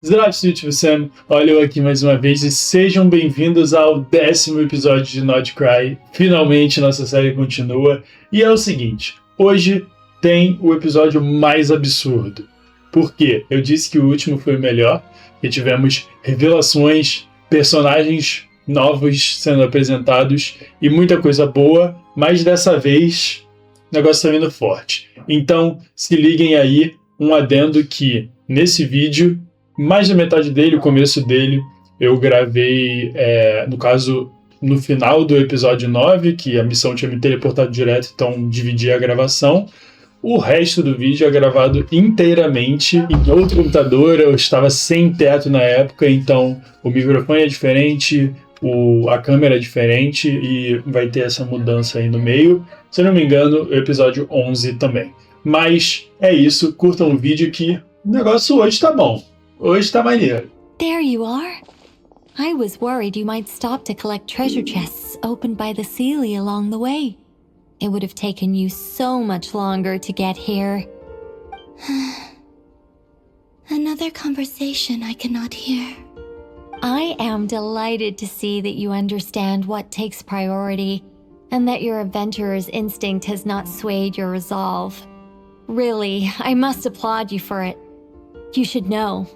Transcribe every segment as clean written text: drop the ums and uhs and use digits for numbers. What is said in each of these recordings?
Здравствуйте, всem. Olha eu aqui mais uma vez e sejam bem-vindos ao 10º episódio de Nod-Krai. Finalmente nossa série continua. E é o seguinte, hoje tem o episódio mais absurdo. Por quê? Eu disse que o último foi o melhor, que tivemos revelações, personagens novos sendo apresentados e muita coisa boa, mas dessa vez o negócio tá vindo forte. Então, se liguem aí, um adendo que nesse vídeo mais da metade dele, o começo dele, eu gravei, no caso, no final do episódio 9, que a missão tinha me teleportado direto, então dividi a gravação. O resto do vídeo é gravado inteiramente em outro computador, eu estava sem teto na época, então o microfone é diferente, a câmera é diferente e vai ter essa mudança aí no meio. Se eu não me engano, o episódio 11 também. Mas é isso, curtam o vídeo que o negócio hoje tá bom. Hoje tá maneiro. There you are. I was worried you might stop to collect treasure chests opened by the Seelie along the way. It would have taken you so much longer to get here. Another conversation I cannot hear. I am delighted to see that you understand what takes priority and that your adventurer's instinct has not swayed your resolve. Really, I must applaud you for it. You should know.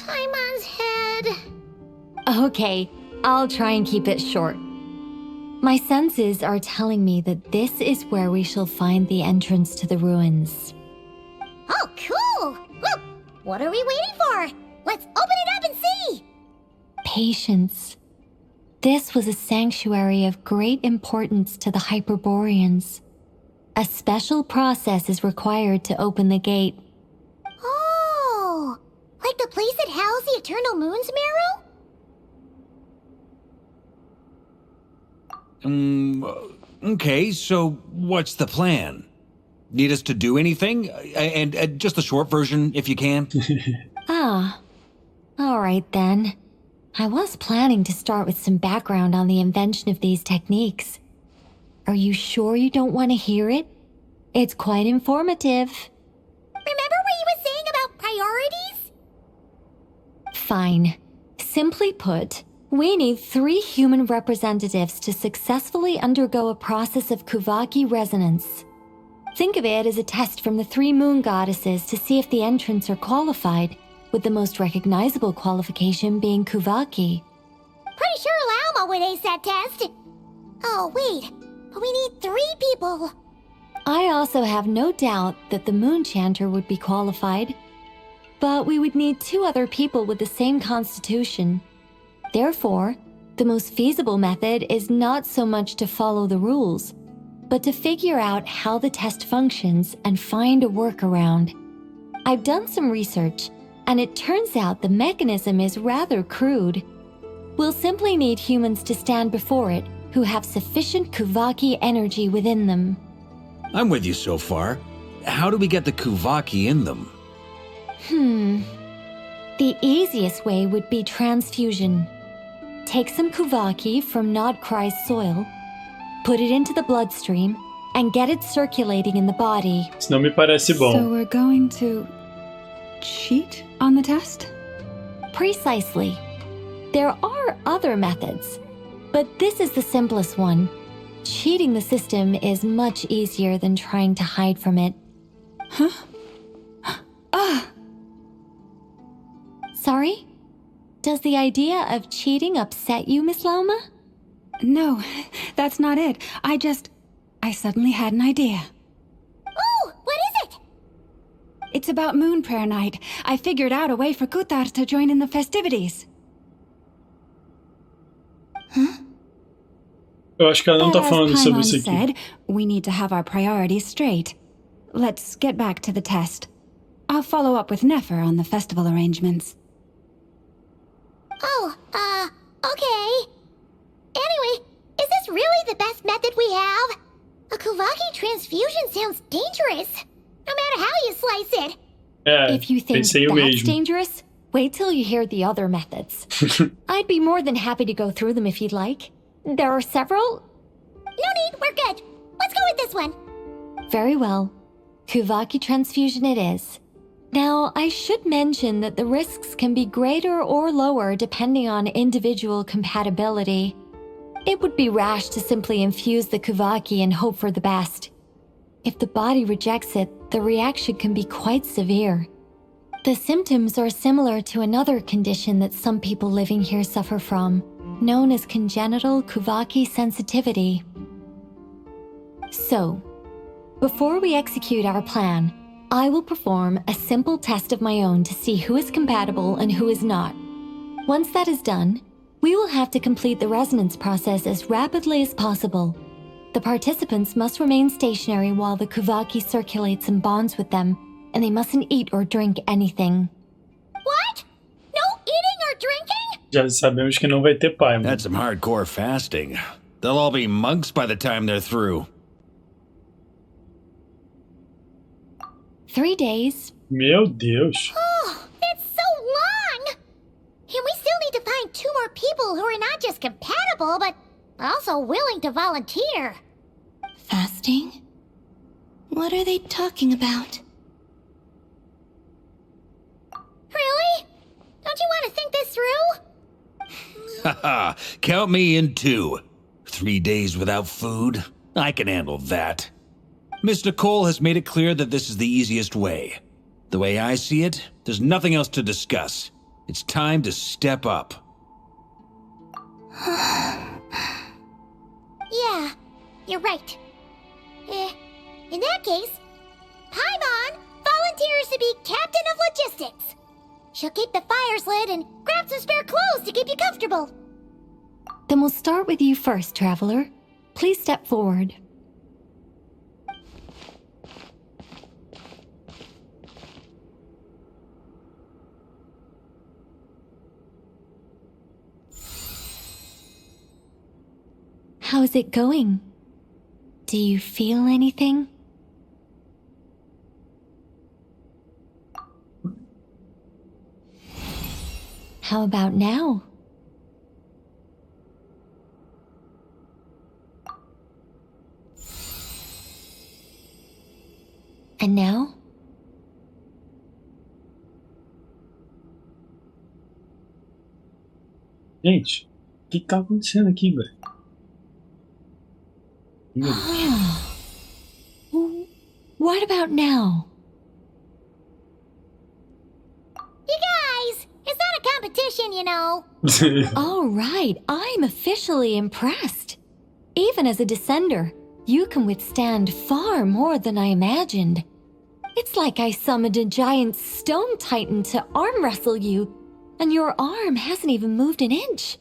Paimon's head. Okay, I'll try and keep it short. My senses are telling me that this is where we shall find the entrance to the ruins. Oh, cool! Look, what are we waiting for? Let's open it up and see! Patience. This was a sanctuary of great importance to the Hyperboreans. A special process is required to open the gate. Oh, like the place that housed the Eternal Moon's marrow? Okay, so what's the plan? Need us to do anything? And just a short version, if you can. All right then. I was planning to start with some background on the invention of these techniques. Are you sure you don't want to hear it? It's quite informative. Remember what you were saying about priorities? Fine. Simply put, we need 3 human representatives to successfully undergo a process of Kuvaki resonance. Think of it as a test from the 3 moon goddesses to see if the entrants are qualified, with the most recognizable qualification being Kuvaki. Pretty sure Lauma would ace that test. Oh, wait. But we need 3 people. I also have no doubt that the moon chanter would be qualified. But we would need 2 other people with the same constitution. Therefore, the most feasible method is not so much to follow the rules, but to figure out how the test functions and find a workaround. I've done some research, and it turns out the mechanism is rather crude. We'll simply need humans to stand before it who have sufficient Kuvaki energy within them. I'm with you so far. How do we get the Kuvaki in them? The easiest way would be transfusion. Take some Kuvaki from Nod-Krai's soil, put it into the bloodstream, and get it circulating in the body. Isso não me parece bom. So we're going to cheat on the test? Precisely. There are other methods, but this is the simplest one. Cheating the system is much easier than trying to hide from it. Huh? Sorry? Does the idea of cheating upset you, Miss Lauma? No, that's not it. I suddenly had an idea. Oh, what is it? It's about Moon Prayer Night. I figured out a way for Kutar to join in the festivities. Eu acho que ela não tá But falando as sobre Paimon isso aqui. said, we need to have our priorities straight. Let's get back to the test. I'll follow up with Nefer on the festival arrangements. Oh, okay. Anyway, is this really the best method we have? A Kuvaki transfusion sounds dangerous, no matter how you slice it. If you think pensei o that's mesmo. dangerous, wait till you hear the other methods. I'd be more than happy to go through them if you'd like. There are several. No need, we're good. Let's go with this one. Very well. Kuvaki transfusion it is. Now, I should mention that the risks can be greater or lower depending on individual compatibility. It would be rash to simply infuse the Kuvaki and hope for the best. If the body rejects it, the reaction can be quite severe. The symptoms are similar to another condition that some people living here suffer from, known as congenital Kuvaki sensitivity. So, before we execute our plan, I will perform a simple test of my own to see who is compatible and who is not. Once that is done, we will have to complete the resonance process as rapidly as possible. The participants must remain stationary while the Kuvaki circulates and bonds with them, and they mustn't eat or drink anything. What? No eating or drinking? Já sabemos que não vai ter pai, mano. That's some hardcore fasting. They'll all be monks by the time they're through. 3 days. Meu Deus. Oh, that's so long! And we still need to find 2 more people who are not just compatible, but also willing to volunteer. Fasting? What are they talking about? Really? Don't you want to think this through? Haha, count me in too. 3 days without food? I can handle that. Miss Nicole has made it clear that this is the easiest way. The way I see it, there's nothing else to discuss. It's time to step up. Yeah, you're right. In that case, Paimon volunteers to be captain of logistics. She'll keep the fires lit and grab some spare clothes to keep you comfortable. Then we'll start with you first, Traveler. Please step forward. How's it going? Do you feel anything? How about now? And now? Gente, o que tá acontecendo aqui, velho? Meu Deus. What about now? You guys, it's not a competition, you know. All right, I'm officially impressed. Even as a descender, you can withstand far more than I imagined. It's like I summoned a giant stone titan to arm wrestle you, and your arm hasn't even moved an inch.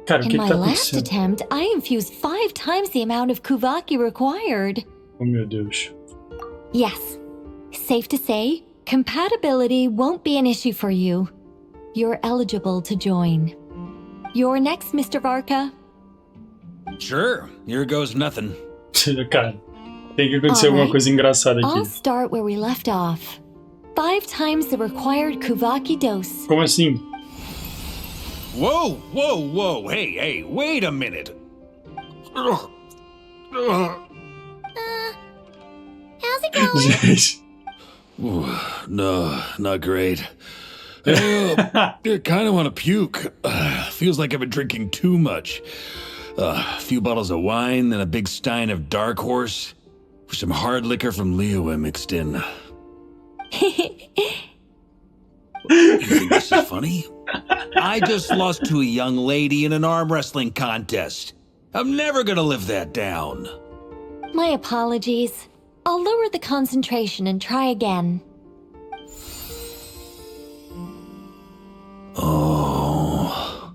Cara, o In que my tá last acontecendo? attempt, I infused 5 times the amount of Kuvaki required. Oh, meu Deus. Yes, safe to say, compatibility won't be an issue for you. You're eligible to join. You're next, Mr. Varka. Sure, here goes nothing. Cara, tem que acontecer alguma Alright. coisa engraçada I'll aqui. start where we left off. 5 times the required Kuvaki dose. Como assim? Whoa, whoa, whoa, hey, wait a minute. Ugh. Ugh. How's it going? Gente. Ooh, no, not great. I kind of want to puke. Feels like I've been drinking too much. A few bottles of wine, then a big stein of Dark Horse. With some hard liquor from Liyue mixed in. You think this is funny? I just lost to a young lady in an arm wrestling contest. I'm never gonna live that down. My apologies. I'll lower the concentration and try again. Oh.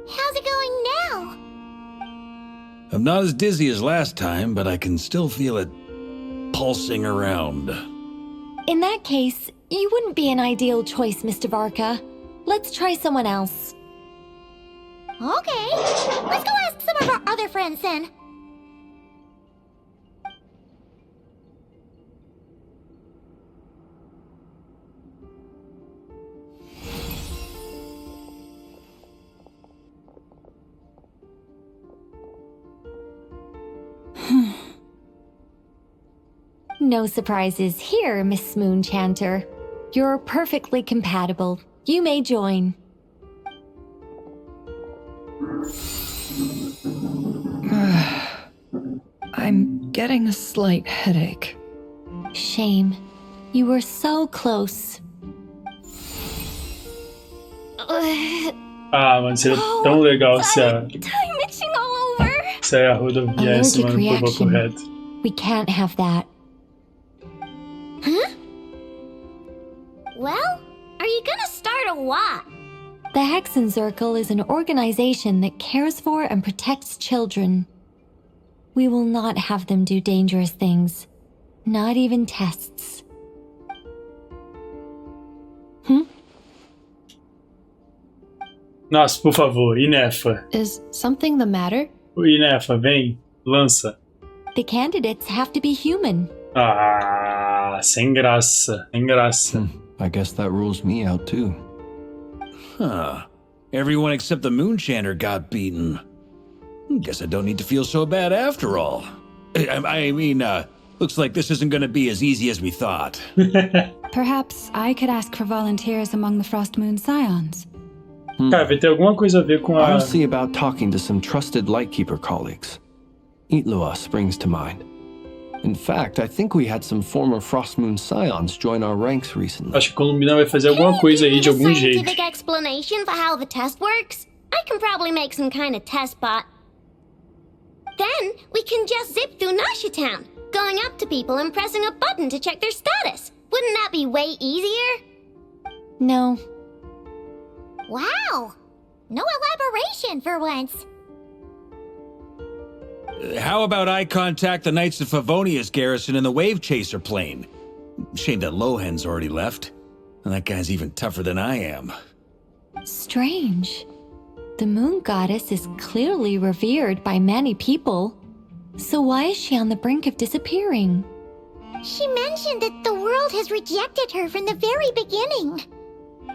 How's it going now? I'm not as dizzy as last time, but I can still feel it pulsing around. In that case, you wouldn't be an ideal choice, Mr. Varka. Let's try someone else. Okay, let's go ask some of our other friends then. No surprises here, Miss Moonchanter. You're perfectly compatible. You may join. I'm getting a slight headache. Shame. You were so close. Ah, mano, seria tão legal se a I'm itching all over. Arruda viesse, Allergic mano, pro reaction. correto. We can't have that. Huh? Well, are you gonna start a what? The Hexen Circle is an organization that cares for and protects children. We will not have them do dangerous things. Not even tests. Nossa, por favor, Inefa. Is something the matter? Inefa, vem, lança. The candidates have to be human. Ah, sem graça, sem graça. I guess that rules me out too. Huh. Everyone except the Moonchanter got beaten. Guess I don't need to feel so bad after all. I mean, looks like this isn't gonna be as easy as we thought. Perhaps I could ask for volunteers among the Frost Moon Scions. Cara, vai ter alguma coisa a ver com a... I'll see about talking to some trusted Lightkeeper colleagues. Itlua springs to mind. In fact, I think we had some former Frost Moon Scions join our ranks recently. Acho que a Columbina vai fazer alguma coisa aí de algum jeito. Scientific explanation for how the test works? I can probably make some kind of test bot. Then we can just zip through Nasha Town, going up to people and pressing a button to check their status. Wouldn't that be way easier? No. Wow! No elaboration for once. How about I contact the Knights of Favonia's garrison in the Wave Chaser plane? Shame that Lohan's already left. And that guy's even tougher than I am. Strange. The moon goddess is clearly revered by many people. So why is she on the brink of disappearing? She mentioned that the world has rejected her from the very beginning.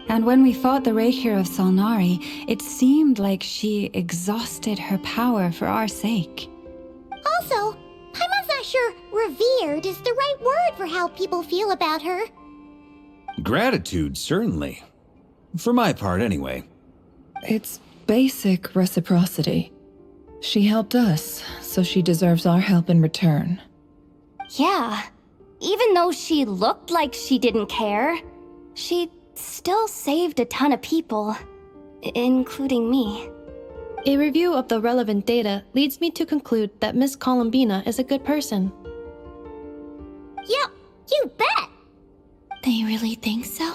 And when we fought the Rakier of Solnari, it seemed like she exhausted her power for our sake. Also, Paimon's not sure revered is the right word for how people feel about her. Gratitude, certainly. For my part, anyway. It's basic reciprocity. She helped us, so she deserves our help in return. Yeah. Even though she looked like she didn't care, she still saved a ton of people, including me. A review of the relevant data leads me to conclude that Miss Columbina is a good person. Yep, you bet! They really think so?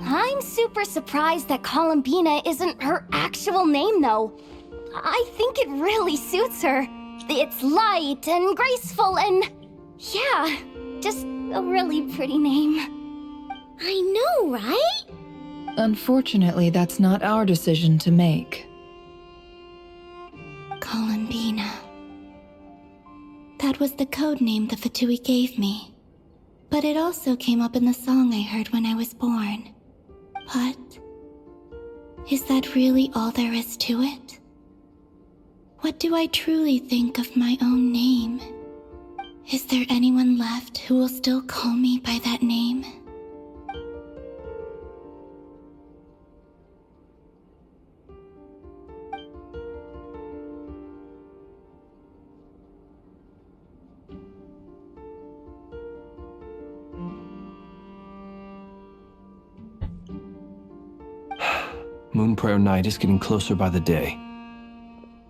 I'm super surprised that Columbina isn't her actual name, though. I think it really suits her. It's light and graceful and... yeah, just a really pretty name. I know, right? Unfortunately, that's not our decision to make. Columbina. That was the code name the Fatui gave me. But it also came up in the song I heard when I was born. But... is that really all there is to it? What do I truly think of my own name? Is there anyone left who will still call me by that name? Moon Prayer Night is getting closer by the day.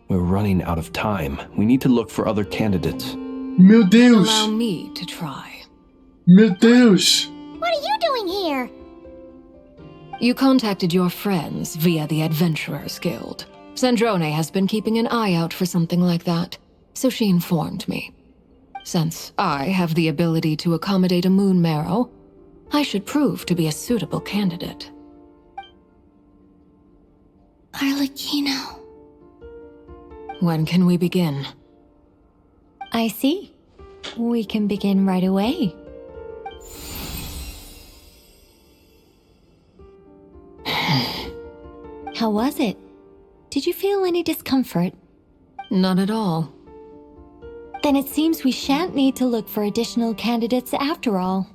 We're running out of time. We need to look for other candidates. Meu Deus! Allow me to try. Meu Deus! What are you doing here? You contacted your friends via the Adventurers Guild. Sandrone has been keeping an eye out for something like that, so she informed me. Since I have the ability to accommodate a moon marrow, I should prove to be a suitable candidate. Arlecchino. When can we begin? I see. We can begin right away. How was it? Did you feel any discomfort? Not at all. Then it seems we shan't need to look for additional candidates after all.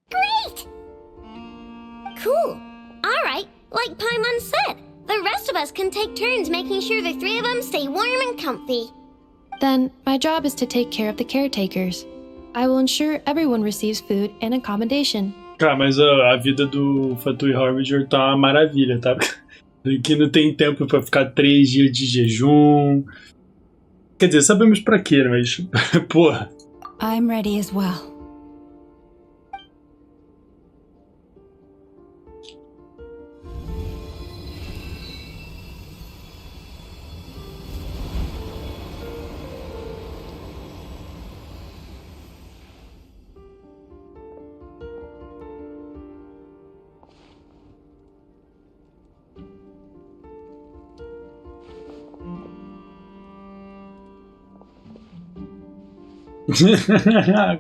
Great! Cool. Alright, like Paimon said, the rest of us can take turns making sure the three of them stay warm and comfy. Then, my job is to take care of the caretakers. I will ensure everyone receives food and accommodation. Cara, mas a vida do Fatui Harbinger tá uma maravilha, tá? Aqui não tem tempo pra ficar 3 dias de jejum. Quer dizer, sabemos pra quê, mas... Porra. I'm ready as well.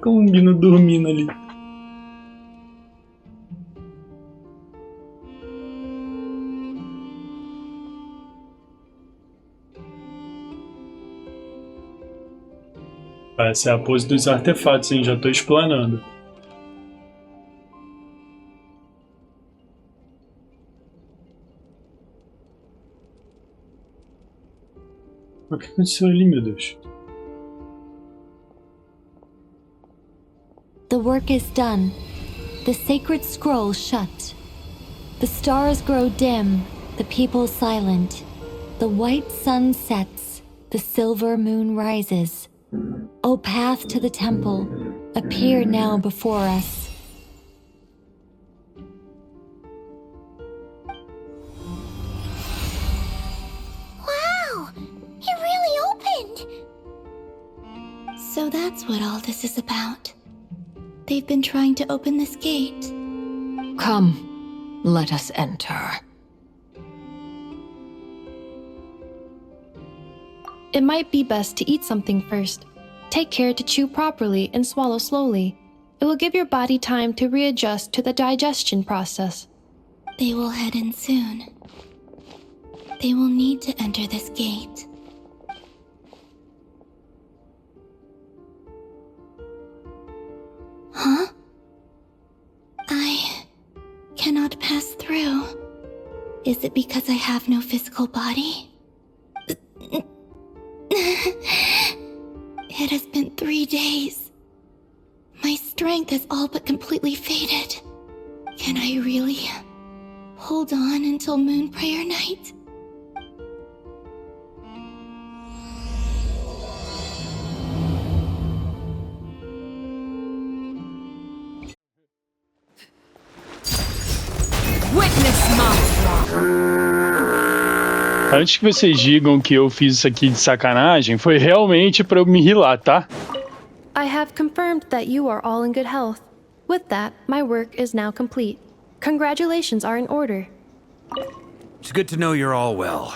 Com o Mino dormindo ali. Essa é a pose dos artefatos, hein? Já tô explanando. O que aconteceu ali, meu Deus? The work is done. The sacred scroll shut. The stars grow dim, the people silent. The white sun sets, the silver moon rises. O path to the temple, appear now before us. Wow! It really opened! So that's what all this is about. They've been trying to open this gate. Come, let us enter. It might be best to eat something first. Take care to chew properly and swallow slowly. It will give your body time to readjust to the digestion process. They will head in soon. They will need to enter this gate. Huh? I cannot pass through. Is it because I have no physical body? It has been 3 days. My strength has all but completely faded. Can I really hold on until Moon Prayer Night? Antes que vocês digam que eu fiz isso aqui de sacanagem, foi realmente pra eu me rilar, tá? I have confirmed that you are all in good health. With that, my work is now complete. Congratulations are in order. It's good to know you're all well.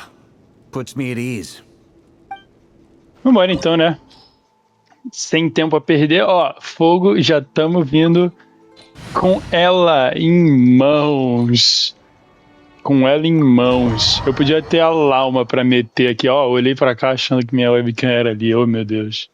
Puts me at ease. Vambora então, né? Sem tempo a perder. Ó, fogo, já estamos vindo com ela em mãos. Com ela em mãos. Eu podia ter a Lauma pra meter aqui, ó. Eu olhei pra cá achando que minha webcam era ali. Oh, meu Deus.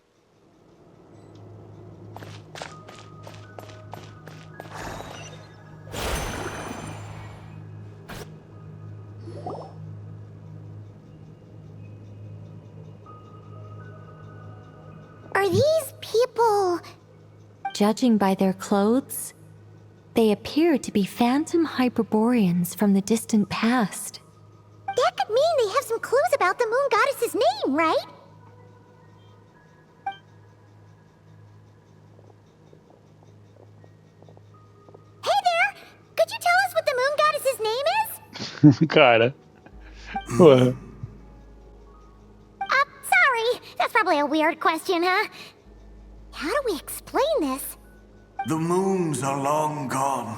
Are these people... Judging by their clothes, they appear to be phantom Hyperboreans from the distant past. That could mean they have some clues about the moon goddess's name, right? Hey there! Could you tell us what the moon goddess's name is? Cara. Porra. Sorry. That's probably a weird question, huh? How do we explain this? The moons are long gone,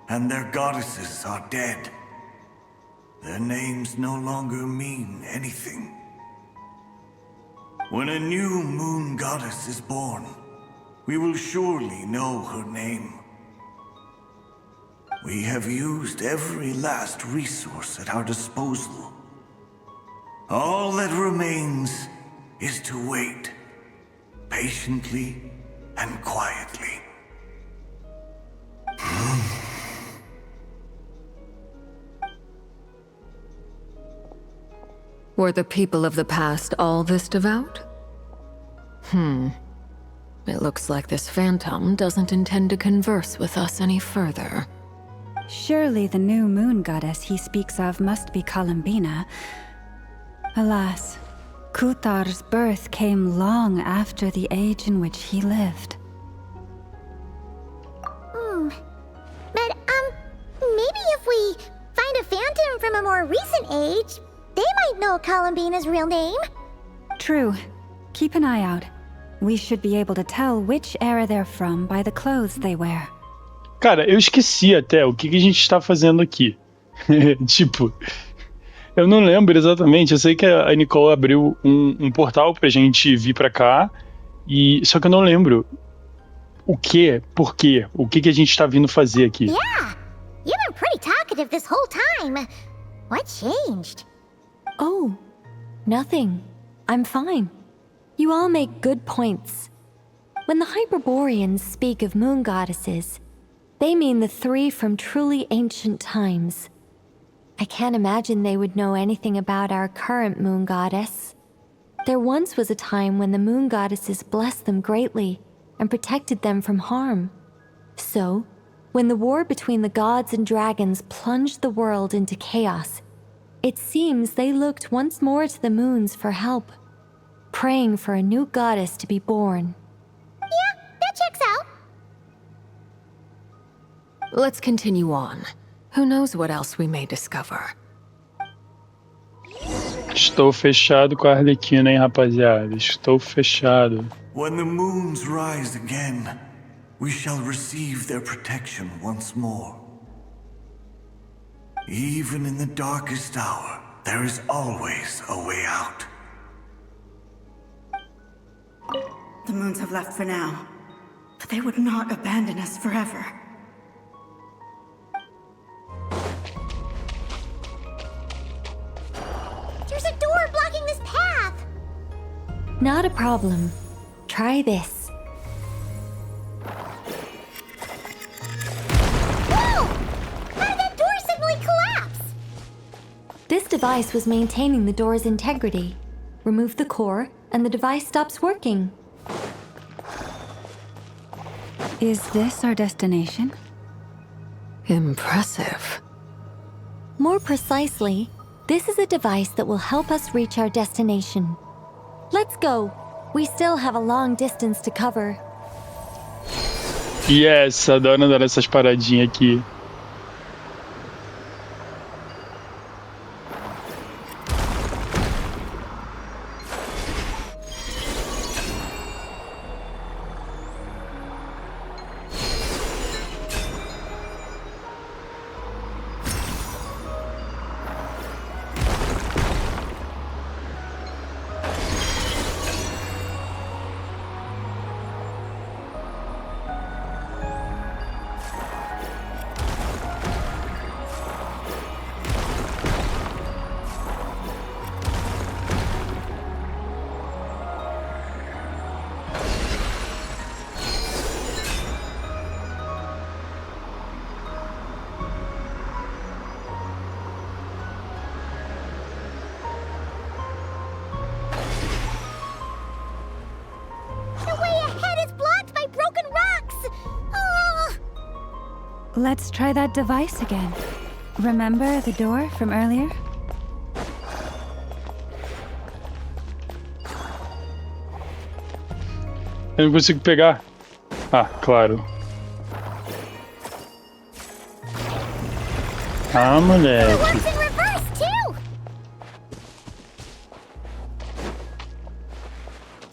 and their goddesses are dead. Their names no longer mean anything. When a new moon goddess is born, we will surely know her name. We have used every last resource at our disposal. All that remains is to wait, patiently and quietly. Were the people of the past all this devout? It looks like this phantom doesn't intend to converse with us any further. Surely the new moon goddess he speaks of must be Columbina. Alas, Kuthar's birth came long after the age in which he lived. But, maybe if we find a phantom from a more recent age, they might know Columbina's real name. True. Keep an eye out. We should be able to tell which era they're from by the clothes they wear. Cara, eu esqueci até o que a gente está fazendo aqui. Tipo, eu não lembro exatamente. Eu sei que a Nicole abriu um portal pra gente vir pra cá, só que eu não lembro o que, por quê, o que a gente tá vindo fazer aqui. Yeah, you've been pretty talkative this whole time. What changed? Oh, nothing. I'm fine. You all make good points. When the Hyperboreans speak of moon goddesses, they mean the three from truly ancient times. I can't imagine they would know anything about our current moon goddess. There once was a time when the moon goddesses blessed them greatly and protected them from harm. So, when the war between the gods and dragons plunged the world into chaos, it seems they looked once more to the moons for help, praying for a new goddess to be born. Yeah, that checks out. Let's continue on. Who knows what else we may discover? Estou fechado com a Arlequina, hein, rapaziada? Estou fechado. When the moons rise again, we shall receive their protection once more. Even in the darkest hour, there is always a way out. The moons have left for now, but they would not abandon us forever. There's a door blocking this path. Not a problem. Try this. Whoa! How did that door suddenly collapse? This device was maintaining the door's integrity. Remove the core, and the device stops working. Is this our destination? Impressive. More precisely, this is a device that will help us reach our destination. Let's go. We still have a long distance to cover. Yes, adoro andar nessas paradinhas aqui. Let's try that device again. Remember the door from earlier? Eu não consigo pegar. Ah, claro. Ah, moleque.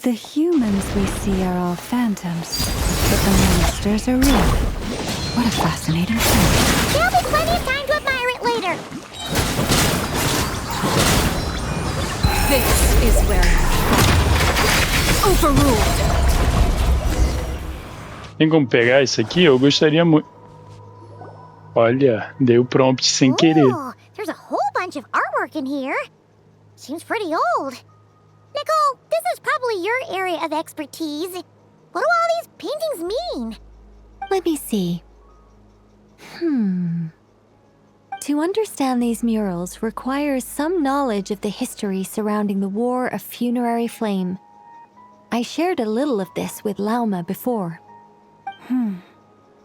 The humans we see are all phantoms, but the monsters are real. What a fascinating thing. There'll be plenty of time to admire it later. This is where overruled. Tem como pegar isso aqui? Eu gostaria muito. Olha, dei o prompt sem querer. There's a whole bunch of artwork in here. Seems pretty old. Nicole, this is probably your area of expertise. What do all these paintings mean? Let me see. To understand these murals requires some knowledge of the history surrounding the War of Funerary Flame. I shared a little of this with Lauma before.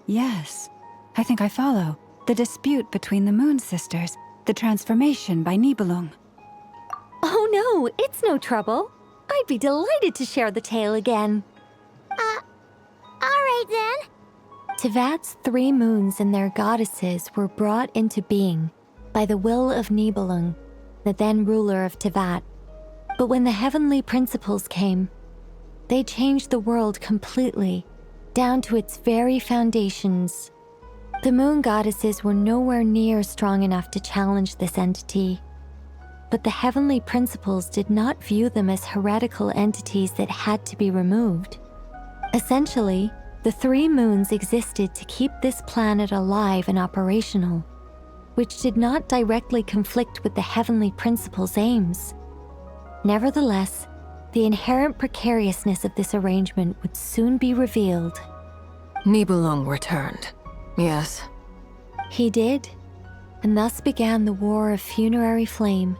Yes, I think I follow. The dispute between the Moon Sisters, the transformation by Nibelung. Oh no, it's no trouble. I'd be delighted to share the tale again. Alright then. Tevat's 3 moons and their goddesses were brought into being by the will of Nibelung, the then ruler of Tevat. But when the heavenly principles came, they changed the world completely, down to its very foundations. The moon goddesses were nowhere near strong enough to challenge this entity. But the heavenly principles did not view them as heretical entities that had to be removed. Essentially, the 3 moons existed to keep this planet alive and operational, which did not directly conflict with the heavenly principles' aims. Nevertheless, the inherent precariousness of this arrangement would soon be revealed. Nibelung returned. Yes. He did, and thus began the War of Funerary Flame,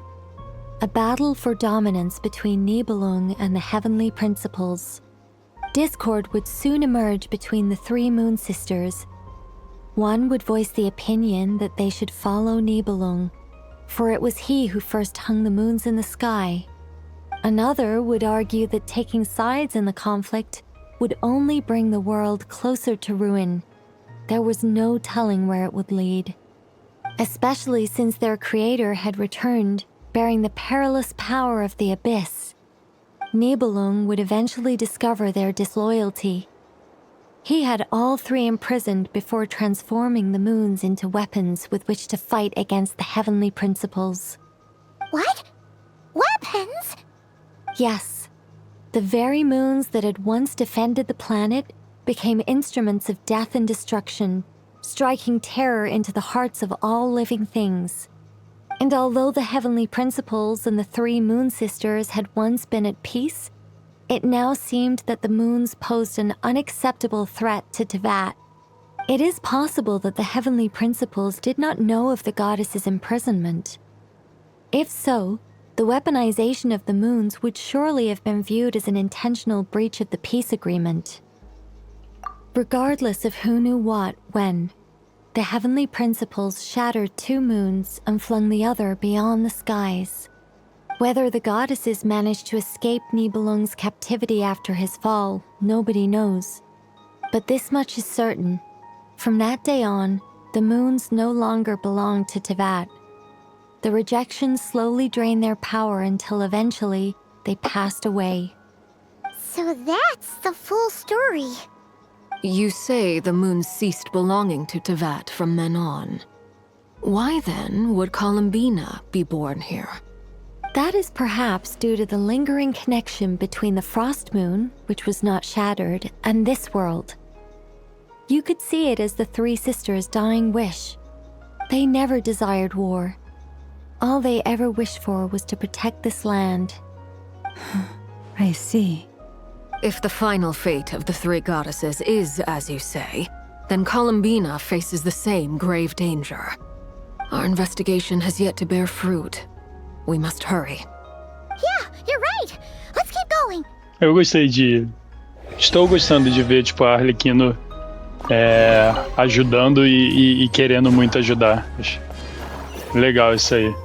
a battle for dominance between Nibelung and the heavenly principles. Discord would soon emerge between the 3 moon sisters. One would voice the opinion that they should follow Nibelung, for it was he who first hung the moons in the sky. Another would argue that taking sides in the conflict would only bring the world closer to ruin. There was no telling where it would lead, especially since their creator had returned, bearing the perilous power of the abyss. Nibelung would eventually discover their disloyalty. He had all 3 imprisoned before transforming the moons into weapons with which to fight against the heavenly principles. What? Weapons? Yes. The very moons that had once defended the planet became instruments of death and destruction, striking terror into the hearts of all living things. And although the heavenly principles and the 3 moon sisters had once been at peace, it now seemed that the moons posed an unacceptable threat to Tevat. It is possible that the heavenly principles did not know of the goddess's imprisonment. If so, the weaponization of the moons would surely have been viewed as an intentional breach of the peace agreement. Regardless of who knew what, when, the heavenly principles shattered 2 moons and flung the other beyond the skies. Whether the goddesses managed to escape Nibelung's captivity after his fall, nobody knows. But this much is certain. From that day on, the moons no longer belonged to Tevat. The rejection slowly drained their power until eventually they passed away. So that's the full story. You say the moons ceased belonging to Tevat from then on. Why then would Columbina be born here? That is perhaps due to the lingering connection between the Frost Moon, which was not shattered, and this world. You could see it as the 3 sisters' dying wish. They never desired war. All they ever wished for was to protect this land. I see. If the final fate of the 3 goddesses is as you say, then Columbina faces the same grave danger. Our investigation has yet to bear fruit. We must hurry. Yeah, you're right. Let's keep going. Eu gostei de... Estou gostando de ver, tipo, a Arlequino ajudando e querendo muito ajudar. Acho legal isso aí.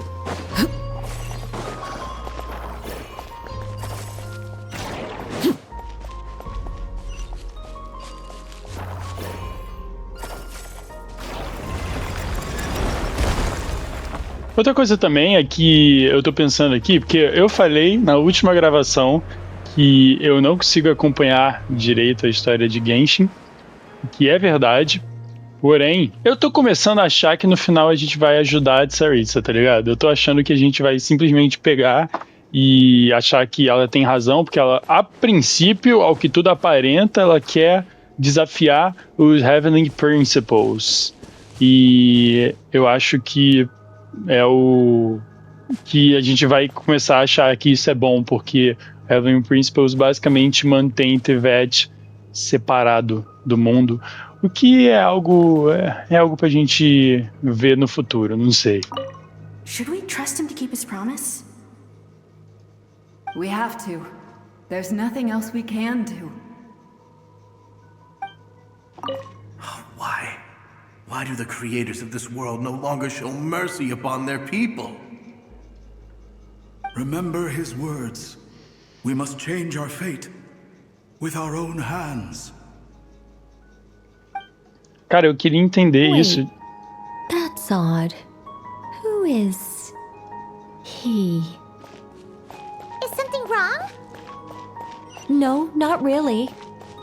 Outra coisa também é que eu tô pensando aqui, porque eu falei na última gravação que eu não consigo acompanhar direito a história de Genshin, que é verdade, porém, eu tô começando a achar que no final a gente vai ajudar a Tsaritsa, tá ligado? Eu tô achando que a gente vai simplesmente pegar e achar que ela tem razão, porque ela, a princípio, ao que tudo aparenta, ela quer desafiar os Heavenly Principles. E eu acho que é o que a gente vai começar a achar que isso é bom, porque Heaven Principles basicamente mantém Tevet separado do mundo, o que é algo pra gente ver no futuro, não sei. Should we trust him to keep his promise? We have to. There's nothing else we can do. Why? Why do the creators of this world no longer show mercy upon their people? Remember his words. We must change our fate with our own hands. Cara, eu queria entender isso. That's odd. Who is he? Is something wrong? No, not really.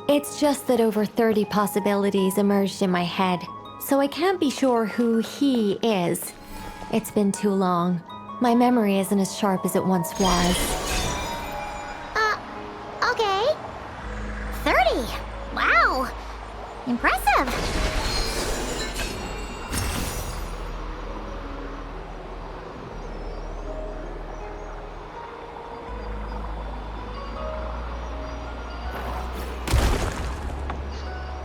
It's just that over 30 possibilities emerged in my head, so I can't be sure who he is. It's been too long. My memory isn't as sharp as it once was. Okay. 30. Wow. Impressive.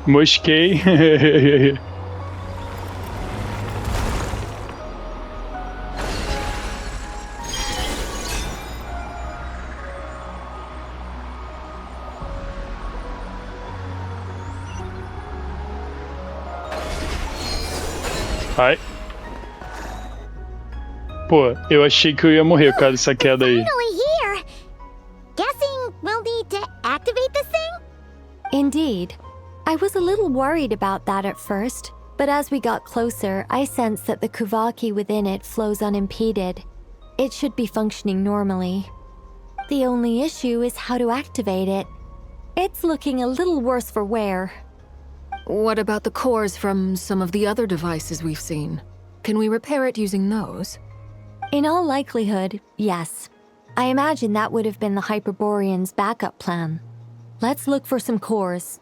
Mosquei. Ai. Pô, eu achei que eu ia morrer por causa dessa queda aí. Finally here. Guessing we'll need to activate this thing? Indeed. I was a little worried about that at first, but as we got closer, I sensed that the Kuvaki within it flows unimpeded. It should be functioning normally. The only issue is how to activate it. It's looking a little worse for wear. What about the cores from some of the other devices we've seen? Can we repair it using those? In all likelihood, yes. I imagine that would have been the Hyperborean's backup plan. Let's look for some cores.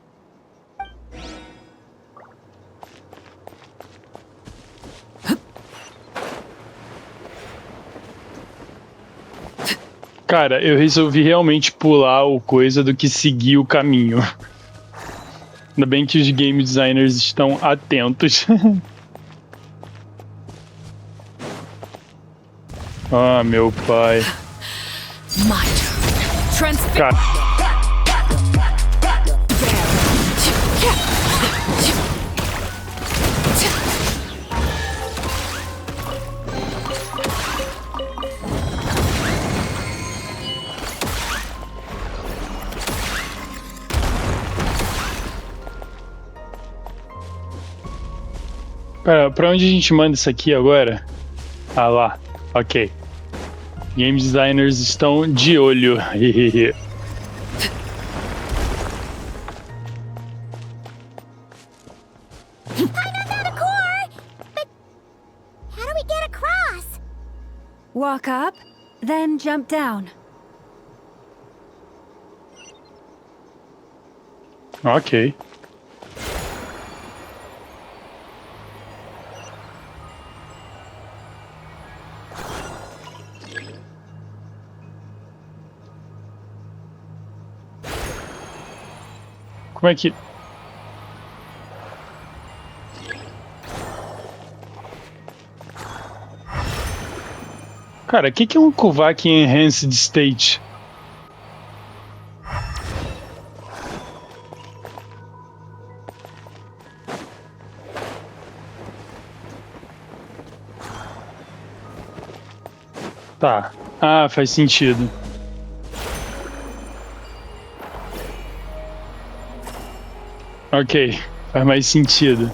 Cara, eu resolvi realmente pular o coisa do que seguir o caminho. Ainda bem que os game designers estão atentos. Ah, meu pai. Cara. Pra onde a gente manda isso aqui agora? Ah lá, ok. Game designers estão de olho. I found a core, but how do we get across? Walk up, then jump down. Ok. Como é que... Cara, o que é um Kuvaki Enhanced State? Tá. Ah, faz sentido. Ok, faz mais sentido.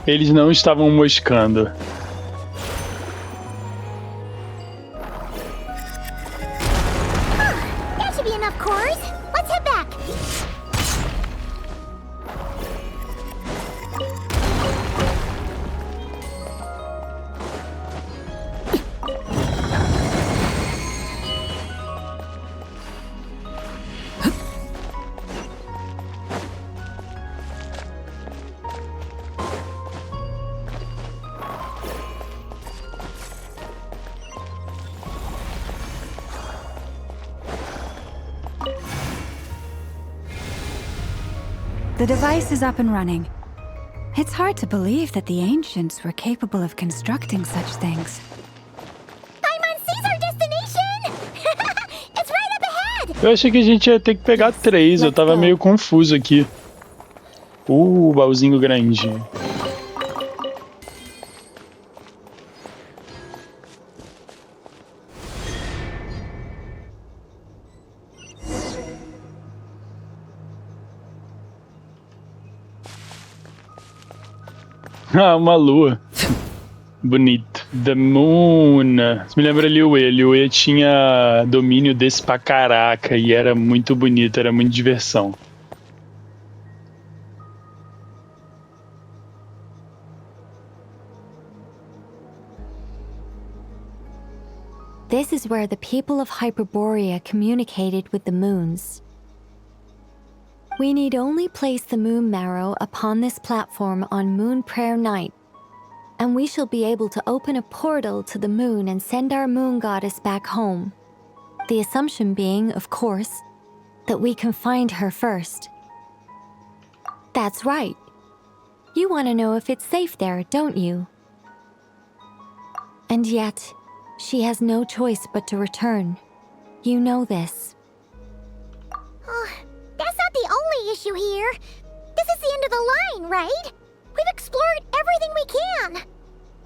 Eles não estavam moscando. That should be enough cores. Let's head back. The device is up and running. It's hard to believe that the ancients were capable of constructing such things. Paimon sees our destination! It's right up ahead! Eu achei que a gente ia ter que pegar 3, eu tava meio confuso aqui. Baúzinho grande. Uma lua. Bonito. The Moon. Isso me lembra Liyue. Liyue tinha domínio desse pra caraca e era muito bonito, era muito diversão. This is where the people of Hyperborea communicated with the moons. We need only place the moon marrow upon this platform on Moon Prayer Night, and we shall be able to open a portal to the moon and send our moon goddess back home. The assumption being, of course, that we can find her first. That's right. You want to know if it's safe there, don't you? And yet, she has no choice but to return. You know this. That's not the only issue here. This is the end of the line, right? We've explored everything we can.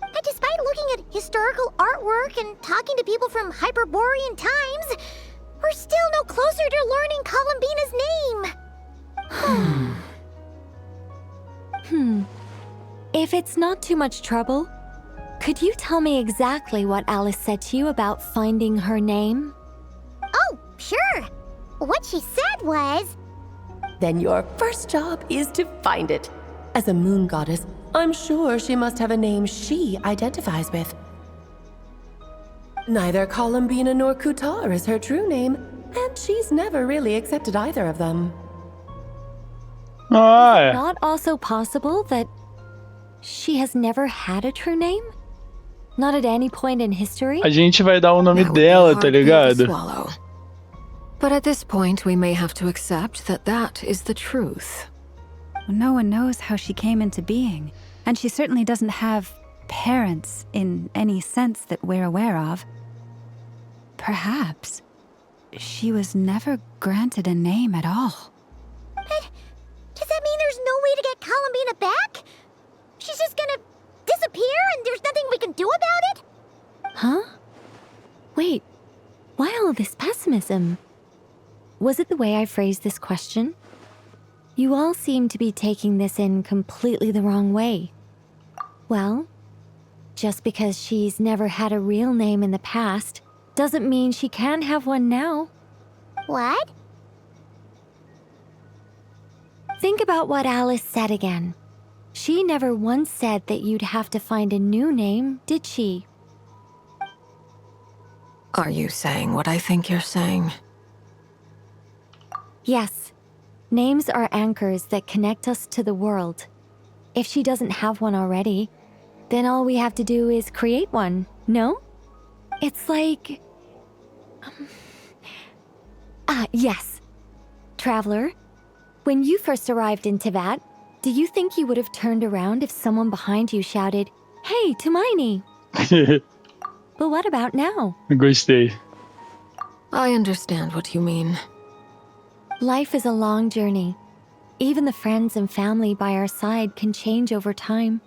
And despite looking at historical artwork and talking to people from Hyperborean times, we're still no closer to learning Columbina's name. If it's not too much trouble, could you tell me exactly what Alice said to you about finding her name? Oh, sure. What she said was... Then your first job is to find it. As a moon goddess, I'm sure she must have a name she identifies with. Neither Columbina nor Kutar is her true name, and she's never really accepted either of them. Is it not also possible that she has never had a true name? Not at any point in history? A gente vai dar o nome dela, tá ligado? But at this point, we may have to accept that that is the truth. No one knows how she came into being, and she certainly doesn't have parents in any sense that we're aware of. Perhaps she was never granted a name at all. But does that mean there's no way to get Columbina back? She's just gonna disappear and there's nothing we can do about it? Huh? Wait, why all this pessimism? Was it the way I phrased this question? You all seem to be taking this in completely the wrong way. Well, just because she's never had a real name in the past doesn't mean she can have one now. What? Think about what Alice said again. She never once said that you'd have to find a new name, did she? Are you saying what I think you're saying? Yes. Names are anchors that connect us to the world. If she doesn't have one already, then all we have to do is create one, no? It's like... yes. Traveler, when you first arrived in Teyvat, do you think you would have turned around if someone behind you shouted, "Hey, Tumaini"? But what about now? Gostei. I understand what you mean. Life is a long journey. Even the friends and family by our side can change over time.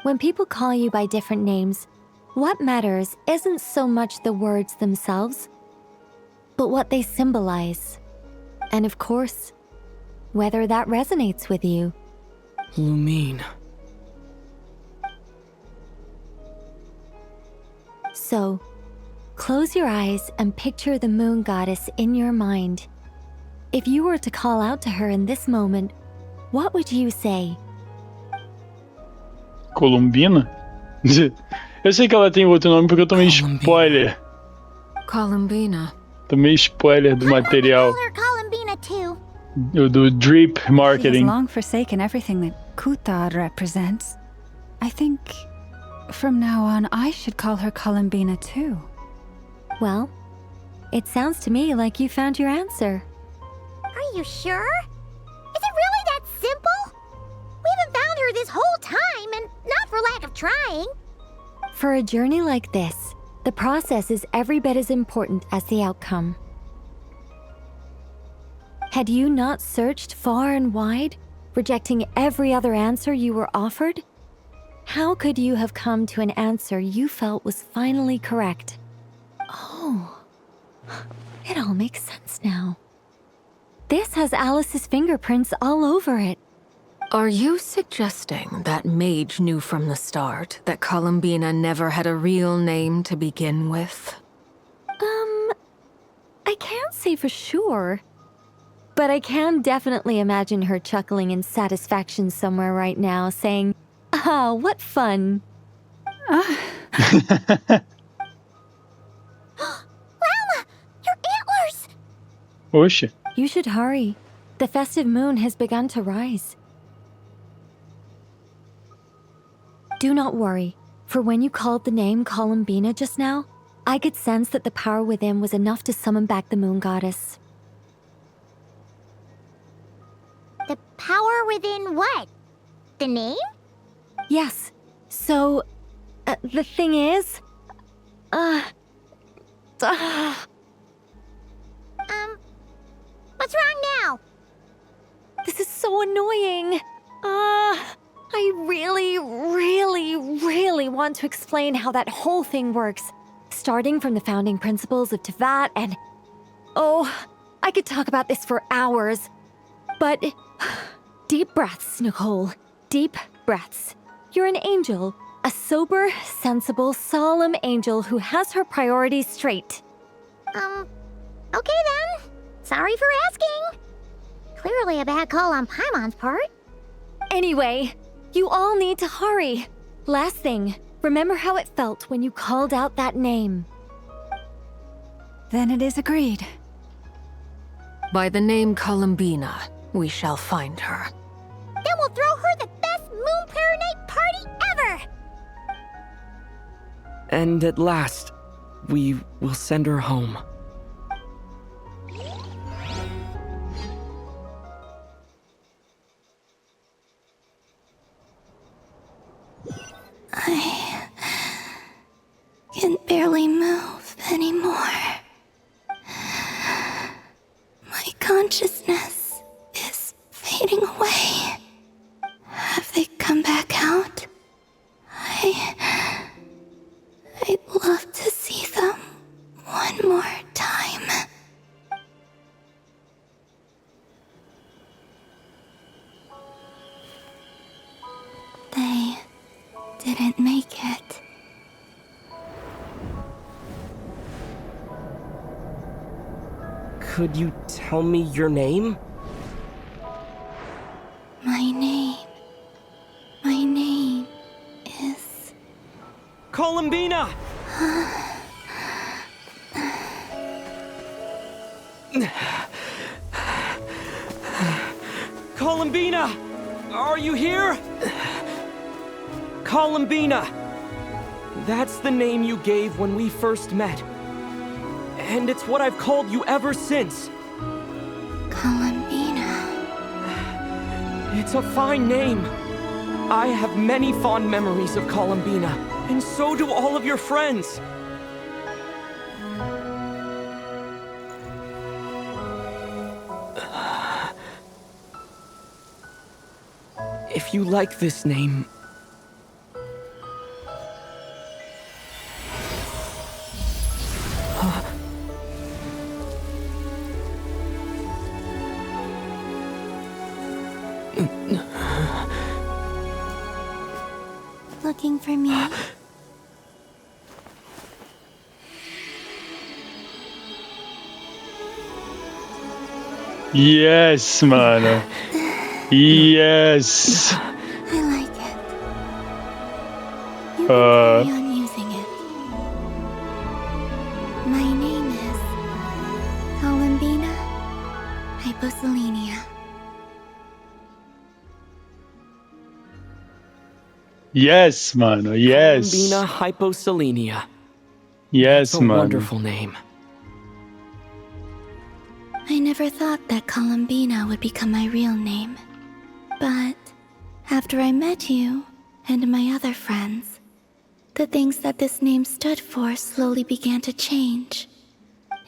When people call you by different names, what matters isn't so much the words themselves, but what they symbolize. And of course, whether that resonates with you. Lumine. So, close your eyes and picture the moon goddess in your mind. If you were to call out to her in this moment, what would you say? Columbina? Eu sei que ela tem outro nome porque eu tomei spoiler. Columbina. Tomei spoiler do material. Columbina too. Do drip She marketing. has long forsaken everything that Kutar represents. I think from now on I should call her Columbina too. Well, it sounds to me like you found your answer. Are you sure? Is it really that here this whole time, and not for lack of trying. For a journey like this, the process is every bit as important as the outcome. Had you not searched far and wide, rejecting every other answer you were offered? How could you have come to an answer you felt was finally correct? Oh, it all makes sense now. This has Alice's fingerprints all over it. Are you suggesting that Mage knew from the start that Columbina never had a real name to begin with? I can't say for sure. But I can definitely imagine her chuckling in satisfaction somewhere right now, saying, "Ah, what fun." Llama, your antlers! Oxe. You should hurry. The festive moon has begun to rise. Do not worry, for when you called the name Columbina just now, I could sense that the power within was enough to summon back the moon goddess. The power within what? The name? Yes. So, the thing is... What's wrong now? This is so annoying. I really want to explain how that whole thing works. Starting from the founding principles of Tava and... Oh, I could talk about this for hours. But... Deep breaths, Nicole. Deep breaths. You're an angel. A sober, sensible, solemn angel who has her priorities straight. Okay then. Sorry for asking. Clearly a bad call on Paimon's part. Anyway, you all need to hurry. Last thing, remember how it felt when you called out that name. Then it is agreed. By the name Columbina, we shall find her. Then we'll throw her the best Moon Prayer Night party ever! And at last, we will send her home. I can barely move anymore. My consciousness is fading away. Have they come back out? I'd love to see them one more time. They didn't make it. Could you tell me your name? My name is... Columbina! Columbina! Are you here? Columbina! That's the name you gave when we first met. And it's what I've called you ever since. Columbina. It's a fine name. I have many fond memories of Columbina, and so do all of your friends. If you like this name... Looking for me? Yes, mano. Yes. I like it. You can carry on using it. My name is Columbina Hyposelenia. Yes, mano. Yes. Columbina Hyposelenia. Yes, That's a mano. wonderful name. I never thought that Columbina would become my real name. But After I met you and my other friends, the things that this name stood for slowly began to change.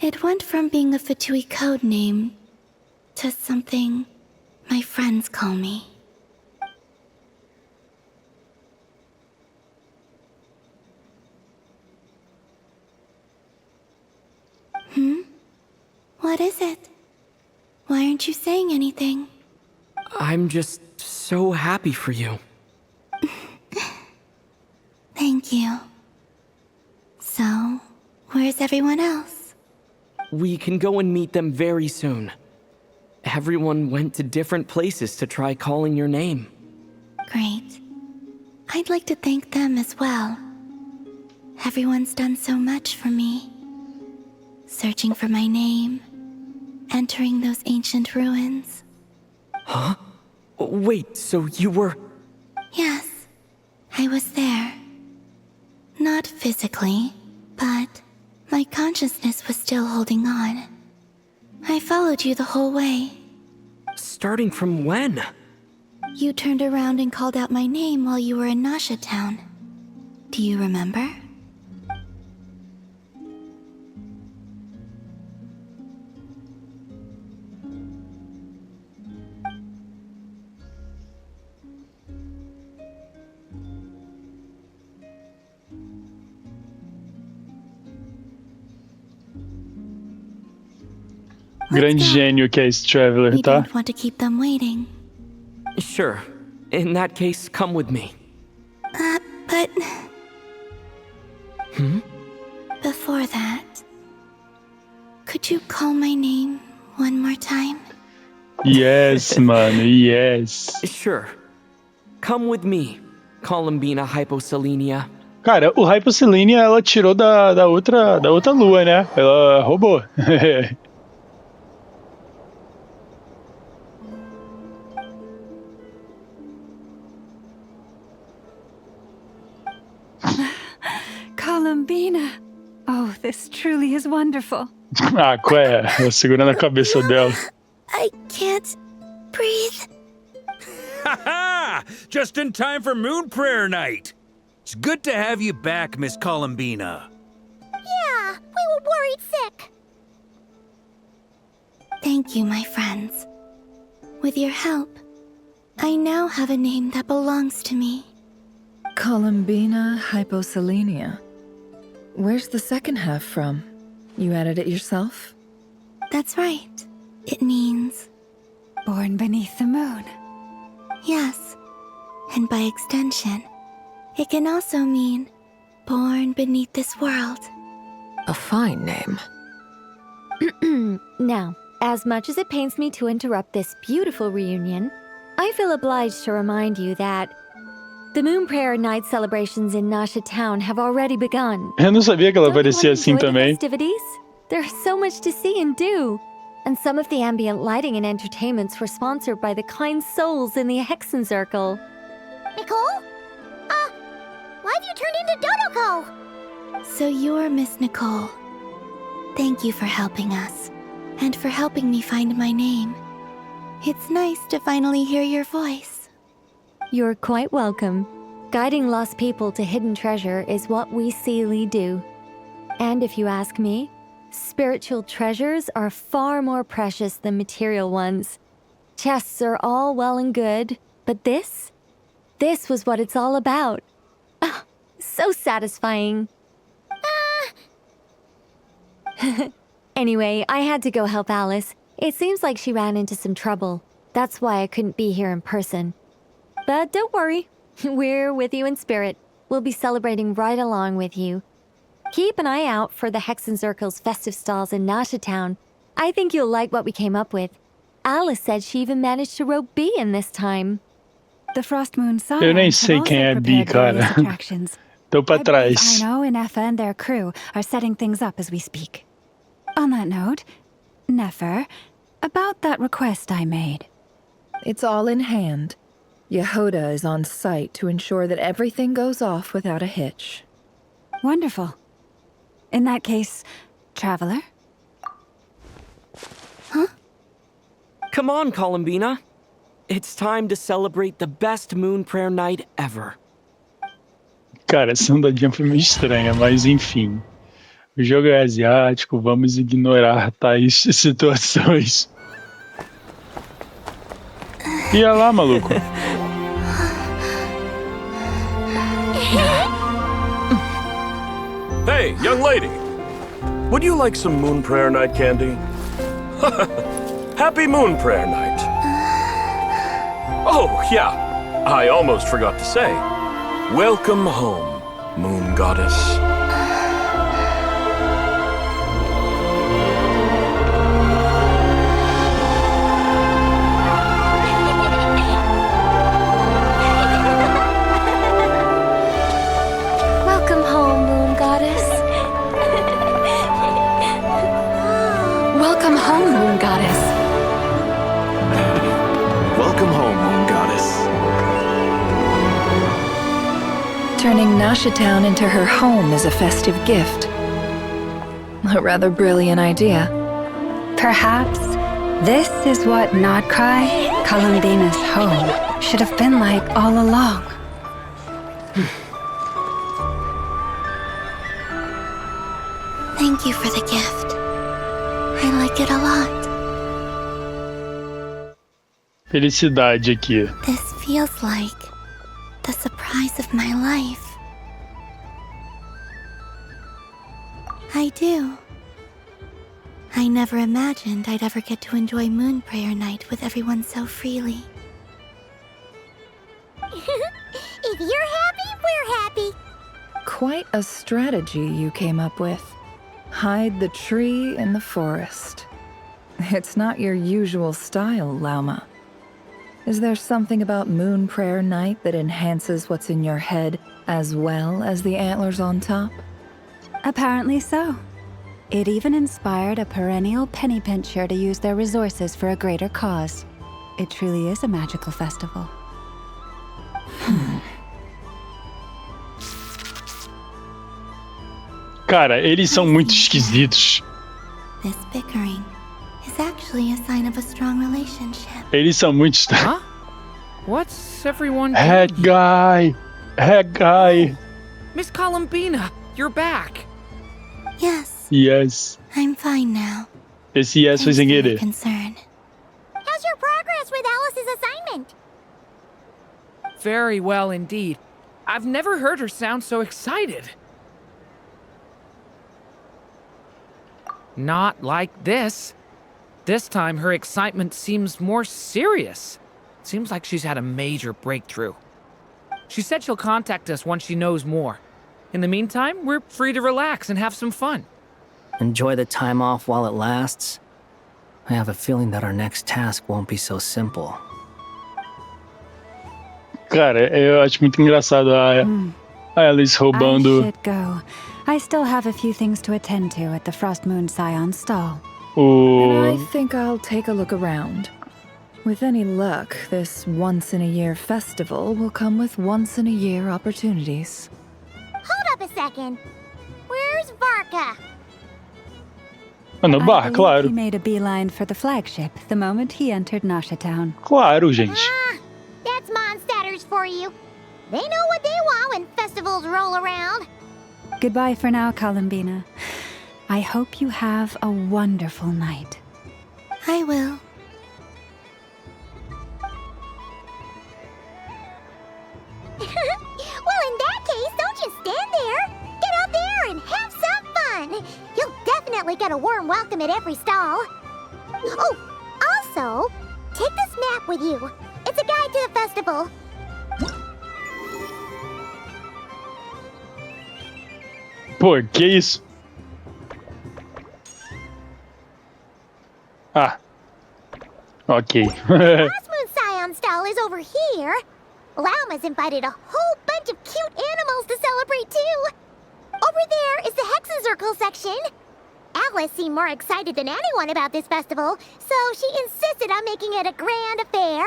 It went from being a Fatui code name to something my friends call me. What is it? Why aren't you saying anything? I'm just so happy for you. Thank you. So, where's everyone else? We can go and meet them very soon. Everyone went to different places to try calling your name. Great. I'd like to thank them as well. Everyone's done so much for me. Searching for my name, entering those ancient ruins. Huh? Wait, so you were... Yes, I was there. Not physically, but my consciousness was still holding on. I followed you the whole way. Starting from when? You turned around and called out my name while you were in Nasha Town. Do you remember? Grande gênio que é esse Traveler, We tá? don't want to keep them waiting. Sure. In that case, come with me. But... Hmm? Before that, could you call my name one more time? Yes, mano, yes. Sure. Come with me, Columbina Hyposelenia. Cara, o Hyposelenia ela tirou da outra lua, né? Ela roubou. Columbina. Oh, this truly is wonderful. Ah, qual é? Ela segurando a cabeça dela. I can't breathe. Ha-ha! Just in time for Moon Prayer Night. It's good to have you back, Miss Columbina. Yeah, we were worried sick. Thank you, my friends. With your help, I now have a name that belongs to me. Columbina Hyposelenia. Where's the second half from? You added it yourself? That's right. It means... Born beneath the moon. Yes. And by extension, it can also mean born beneath this world. A fine name. Now, as much as it pains me to interrupt this beautiful reunion, I feel obliged to remind you that the Moon Prayer Night celebrations in Nasha Town have already begun. Eu não sabia que ela Don't you parecia want to assim enjoy the também. festivities? There's so much to see and do. And some of the ambient lighting and entertainments were sponsored by the kind souls in the Hexencircle. Nicole? Why have you turned into Dodoko? So you're Miss Nicole. Thank you for helping us, and for helping me find my name. It's nice to finally hear your voice. You're quite welcome. Guiding lost people to hidden treasure is what we Seelie do. And if you ask me, spiritual treasures are far more precious than material ones. Chests are all well and good, but this was what it's all about. Ah, so satisfying. Anyway, I had to go help Alice. It seems like she ran into some trouble. That's why I couldn't be here in person. But don't worry, we're with you in spirit. We'll be celebrating right along with you. Keep an eye out for the Hexencircle's festive stalls in Nasha Town. I think you'll like what we came up with. Alice said she even managed to rope B in this time. The Frost Moon Scion Eu nem have sei also quem é B, prepared various cara. attractions. Tô pra I believe trás. Ino, Neffa, and their crew are setting things up as we speak. On that note, Nefer, about that request I made. It's all in hand. Yehoda is on site to ensure that everything goes off without a hitch. Wonderful. In that case, Traveler? Come on, Columbina. It's time to celebrate the best moon prayer night ever. Cara, essa andadinha foi meio estranha, mas enfim. O jogo é asiático, vamos ignorar tais situações. Ia lá, maluco. Hey, young lady. Would you like some moon prayer night candy? Happy moon prayer night. Oh, yeah. I almost forgot to say. Welcome home, moon goddess. Welcome home, moon goddess. Welcome home, moon goddess. Welcome home, moon goddess. Turning Nasha Town into her home is a festive gift. A rather brilliant idea. Perhaps this is what Nod-Krai, Columbina's home, should have been like all along. Thank you for the gift. I like it a lot. Felicidade aqui. This feels like the surprise of my life. I do. I never imagined I'd ever get to enjoy Moon Prayer Night with everyone so freely. If you're happy, we're happy. Quite a strategy you came up with. Hide the tree in the forest. It's not your usual style, Lauma. Is there something about Moon Prayer Night that enhances what's in your head as well as the antlers on top? Apparently so. It even inspired a perennial penny pincher to use their resources for a greater cause. It truly is a magical festival. Cara, eles são muito esquisitos. This bickering is actually a sign of a strong relationship. Eles são muito estranhos. Huh? What's everyone Head doing? guy. Head guy. Miss Columbina, you're back. Yes, Yes. I'm fine now. Esse yes foi sem querer. Concern. How's your progress with Alice's assignment? Very well indeed. I've never heard her sound so excited. Not like this. This time her excitement seems more serious. Seems like she's had a major breakthrough. She said she'll contact us once she knows more. In the meantime, we're free to relax and have some fun. Enjoy the time off while it lasts. I have a feeling that our next task won't be so simple. Cara, eu acho muito engraçado a Alice roubando. I should go. I still have a few things to attend to at the Frost Moon Scion stall. And I think I'll take a look around. With any luck, this once-in-a-year festival will come with once-in-a-year opportunities. Hold up a second. Where's Varka? No bar, claro. He made a beeline for the flagship the moment he entered Nasha Town. Claro, gente. That's Mondstadters for you. They know what they want when festivals roll around. Goodbye for now, Columbina. I hope you have a wonderful night. I will. Well, in that case, don't just stand there. Get out there and have some fun. You'll definitely get a warm welcome at every stall. Oh, also, take this map with you. It's a guide to the festival. Pô, que isso? Ah. Ok. Moon Scion stall is over here. Lauma's invited a whole bunch of cute animals to celebrate too. Over there is the Hexacircle section. Alice seemed more excited than anyone about this festival, so she insisted on making it a grand affair.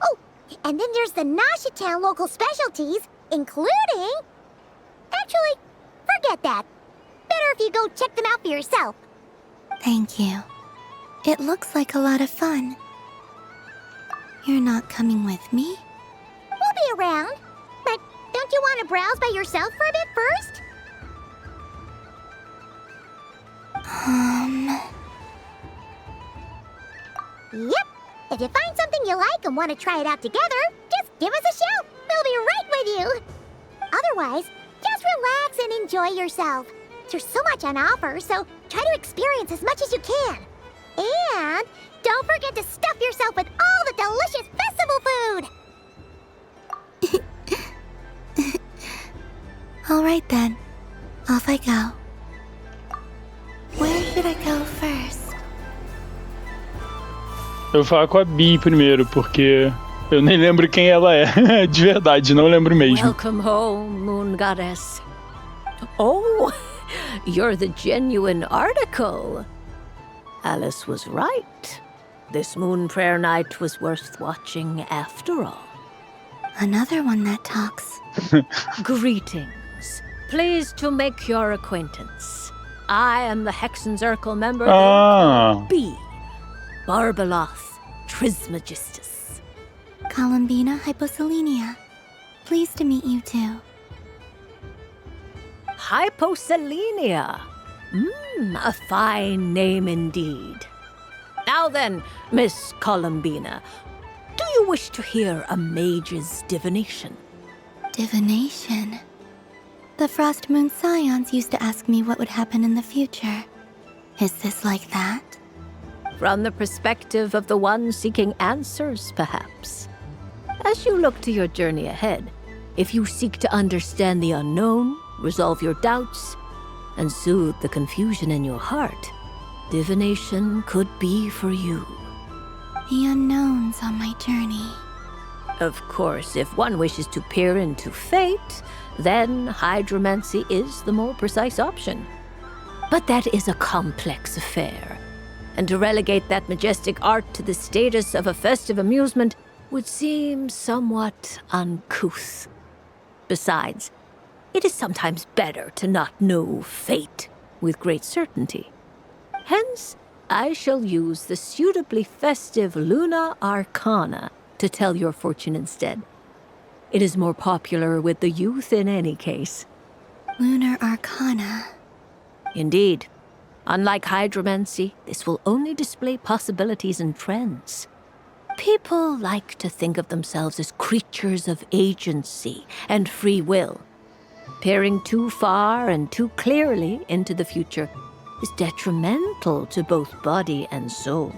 Oh, and then there's the Nasha Town local specialties, including... Actually, forget that. Better if you go check them out for yourself. Thank you. It looks like a lot of fun. You're not coming with me? We'll be around. But don't you want to browse by yourself for a bit first? Yep. If you find something you like and want to try it out together, just give us a shout. We'll be right with you. Otherwise, just relax and enjoy yourself. There's so much on offer, so try to experience as much as you can. And don't forget to stuff yourself with all the delicious festival food. All right then. Off I go. Where should I go first? Eu vou falar com a Bee primeiro, porque eu nem lembro quem ela é. De verdade, não lembro mesmo. Welcome home, Moon Goddess. Oh, you're the genuine article. Alice was right. This moon prayer night was worth watching after all. Another one that talks. Greetings. Pleased to make your acquaintance. I am the Hexenzirkel member B. Barbeloth Trismegistus. Columbina Hyposelenia. Pleased to meet you too. Hyposelenia. A fine name indeed. Now then, Miss Columbina, do you wish to hear a mage's divination? Divination? The Frost Moon Scions used to ask me what would happen in the future. Is this like that? From the perspective of the one seeking answers, perhaps. As you look to your journey ahead, if you seek to understand the unknown, resolve your doubts, and soothe the confusion in your heart, divination could be for you. The unknowns on my journey. Of course, if one wishes to peer into fate, then hydromancy is the more precise option. But that is a complex affair, and to relegate that majestic art to the status of a festive amusement would seem somewhat uncouth. Besides, it is sometimes better to not know fate with great certainty. Hence, I shall use the suitably festive Luna Arcana to tell your fortune instead. It is more popular with the youth in any case. Lunar Arcana. Indeed. Unlike hydromancy, this will only display possibilities and trends. People like to think of themselves as creatures of agency and free will. Peering too far and too clearly into the future is detrimental to both body and soul.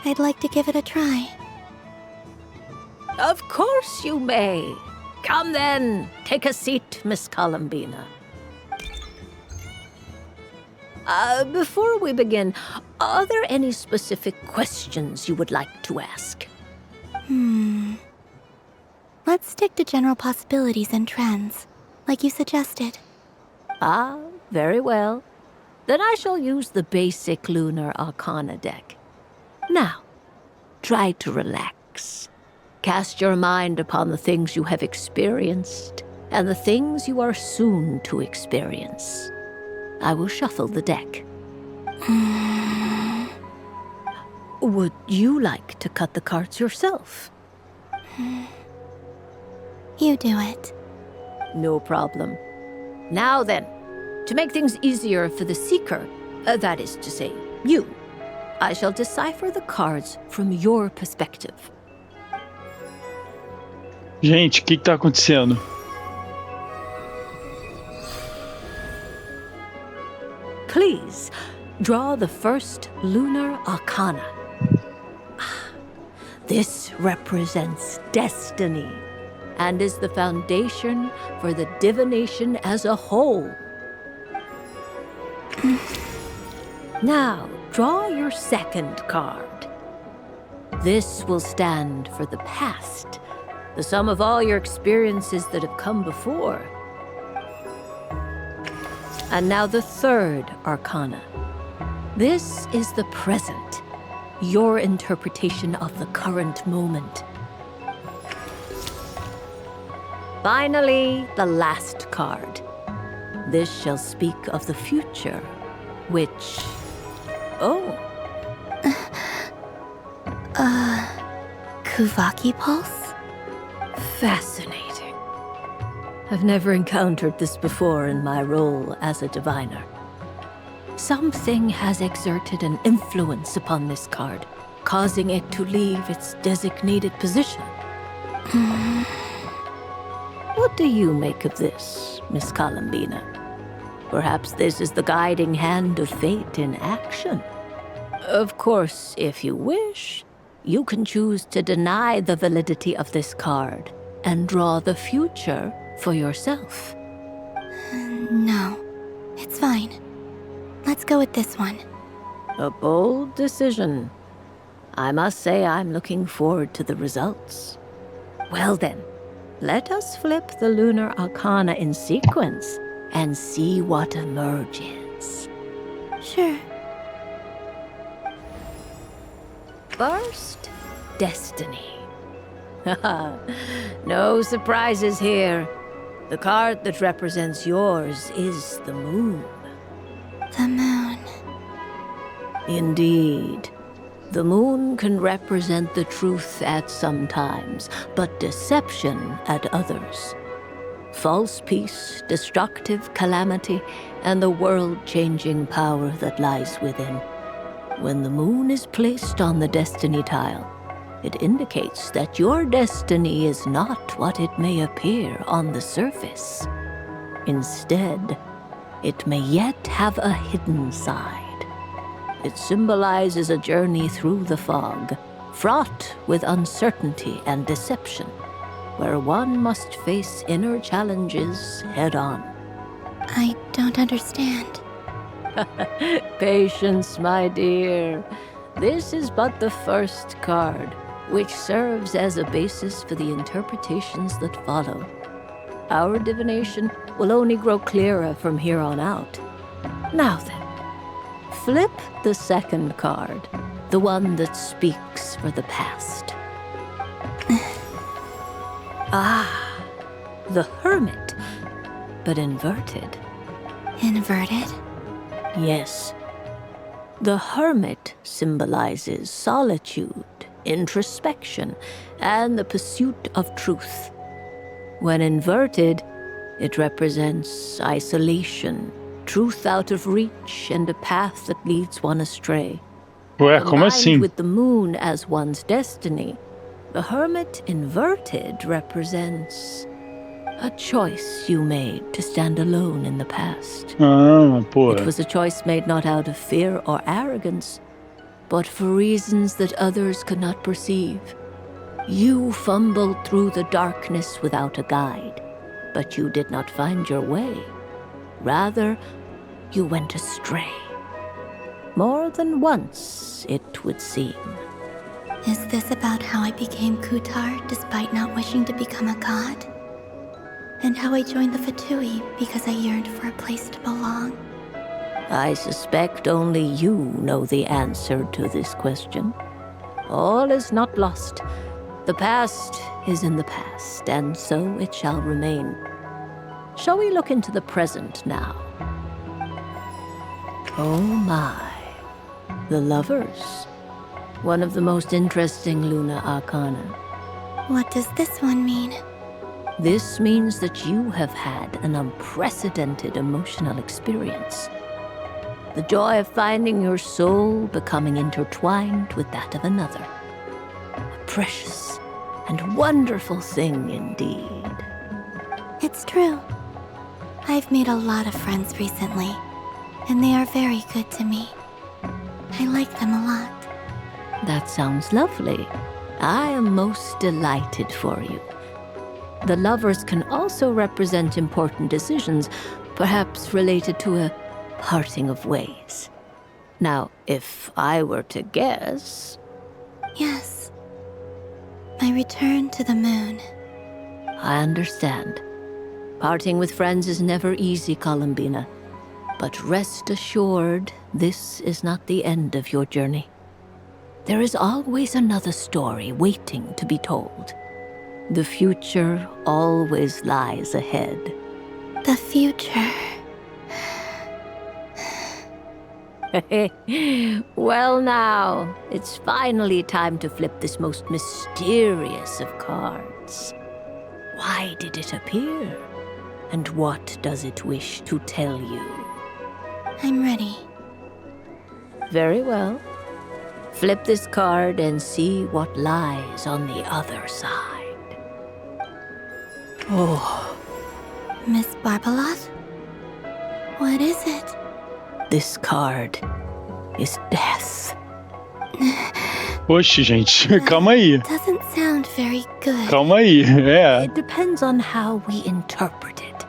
I'd like to give it a try. Of course you may. Come then, take a seat, Miss Columbina. Before we begin, are there any specific questions you would like to ask? Let's stick to general possibilities and trends, like you suggested. Ah, very well. Then I shall use the basic Lunar Arcana deck. Now, try to relax. Cast your mind upon the things you have experienced and the things you are soon to experience. I will shuffle the deck. Would you like to cut the cards yourself? You do it. No problem. Now then, to make things easier for the seeker, that is to say, you, I shall decipher the cards from your perspective. Gente, o que tá acontecendo? Please, draw the first Lunar Arcana. This represents destiny and is the foundation for the divination as a whole. Now, draw your second card. This will stand for the past, the sum of all your experiences that have come before. And now the third Arcana. This is the present, your interpretation of the current moment. Finally, the last card. This shall speak of the future, which... Kuvaki pulse? Fascinating. I've never encountered this before in my role as a diviner. Something has exerted an influence upon this card, causing it to leave its designated position. What do you make of this, Miss Columbina? Perhaps this is the guiding hand of fate in action. Of course, if you wish, you can choose to deny the validity of this card and draw the future for yourself. No, it's fine. Let's go with this one. A bold decision. I must say I'm looking forward to the results. Well then, let us flip the lunar arcana in sequence and see what emerges. Sure. First, destiny. No surprises here. The card that represents yours is the moon. The moon. Indeed. The moon can represent the truth at some times, but deception at others. False peace, destructive calamity, and the world-changing power that lies within. When the moon is placed on the destiny tile, it indicates that your destiny is not what it may appear on the surface. Instead, it may yet have a hidden side. It symbolizes a journey through the fog, fraught with uncertainty and deception, where one must face inner challenges head-on. I don't understand. Patience, my dear. This is but the first card, which serves as a basis for the interpretations that follow. Our divination will only grow clearer from here on out. Now then, flip the second card, the one that speaks for the past. The Hermit, but inverted. Inverted? Yes. The Hermit symbolizes solitude, introspection, and the pursuit of truth. When inverted, it represents isolation, truth out of reach, and a path that leads one astray. Ué, como assim? Combined with the moon as one's destiny, the Hermit inverted represents a choice you made to stand alone in the past. Pô. It was a choice made not out of fear or arrogance, but for reasons that others could not perceive. You fumbled through the darkness without a guide, but you did not find your way. Rather, you went astray. More than once, it would seem. Is this about how I became Kutar despite not wishing to become a god? And how I joined the Fatui because I yearned for a place to belong? I suspect only you know the answer to this question. All is not lost. The past is in the past, and so it shall remain. Shall we look into the present now? Oh my. The Lovers. One of the most interesting Luna Arcana. What does this one mean? This means that you have had an unprecedented emotional experience. The joy of finding your soul becoming intertwined with that of another. A precious and wonderful thing indeed. It's true. I've made a lot of friends recently, and they are very good to me. I like them a lot. That sounds lovely. I am most delighted for you. The Lovers can also represent important decisions, perhaps related to a parting of ways. Now, if I were to guess... Yes. My return to the moon. I understand. Parting with friends is never easy, Columbina. But rest assured, this is not the end of your journey. There is always another story waiting to be told. The future always lies ahead. The future. Well now, it's finally time to flip this most mysterious of cards. Why did it appear? And what does it wish to tell you? I'm ready. Very well. Flip this card and see what lies on the other side. Oh. Miss Barbaloth? What is it? This card is death. Oxe, gente, calma aí. Doesn't sound very good. Calma aí, é. It depends on how we interpret it.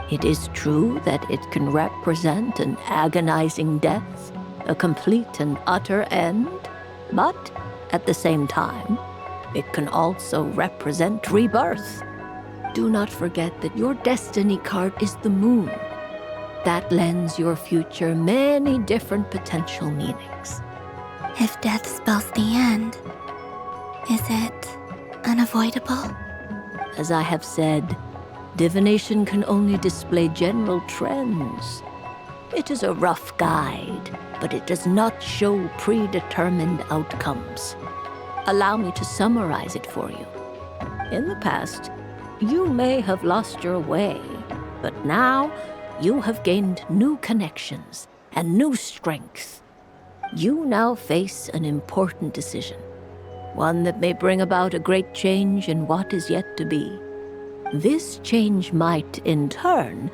It is true that it can represent an agonizing death, a complete and utter end, but at the same time, it can also represent rebirth. Do not forget that your destiny card is the moon. That lends your future many different potential meanings. If death spells the end, is it unavoidable? As I have said, divination can only display general trends. It is a rough guide, but it does not show predetermined outcomes. Allow me to summarize it for you. In the past, you may have lost your way, but now you have gained new connections and new strength. You now face an important decision, one that may bring about a great change in what is yet to be. This change might, in turn,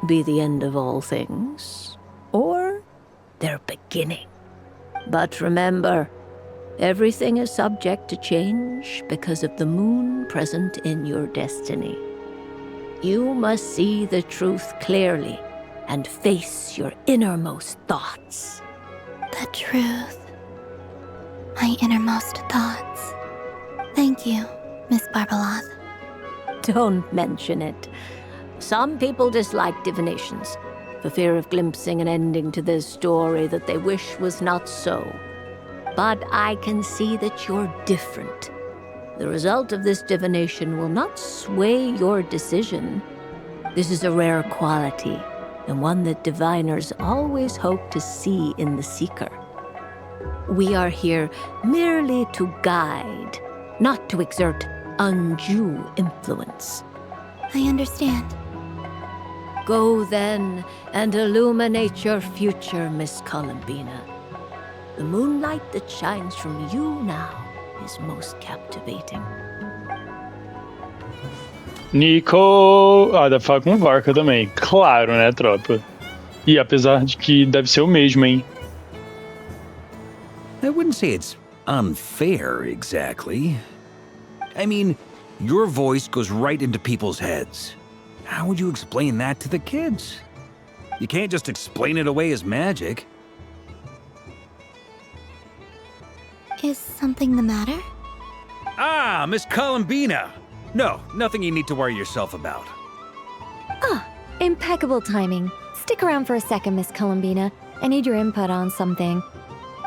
be the end of all things, or their beginning. But remember, everything is subject to change because of the moon present in your destiny. You must see the truth clearly and face your innermost thoughts. The truth. My innermost thoughts. Thank you, Miss Barbaloth. Don't mention it. Some people dislike divinations, for fear of glimpsing an ending to their story that they wish was not so. But I can see that you're different. The result of this divination will not sway your decision. This is a rare quality, and one that diviners always hope to see in the seeker. We are here merely to guide, not to exert undue influence. I understand. Go then and illuminate your future, Miss Columbina. The moonlight that shines from you now is most captivating. Nico... Ah, dá pra falar com Varka também. Claro, né, tropa? E apesar de que deve ser o mesmo, hein? I wouldn't say it's unfair, exactly. I mean, your voice goes right into people's heads. How would you explain that to the kids? You can't just explain it away as magic. Is something the matter? Ah, Miss Columbina! No, nothing you need to worry yourself about. Ah, impeccable timing. Stick around for a second, Miss Columbina. I need your input on something.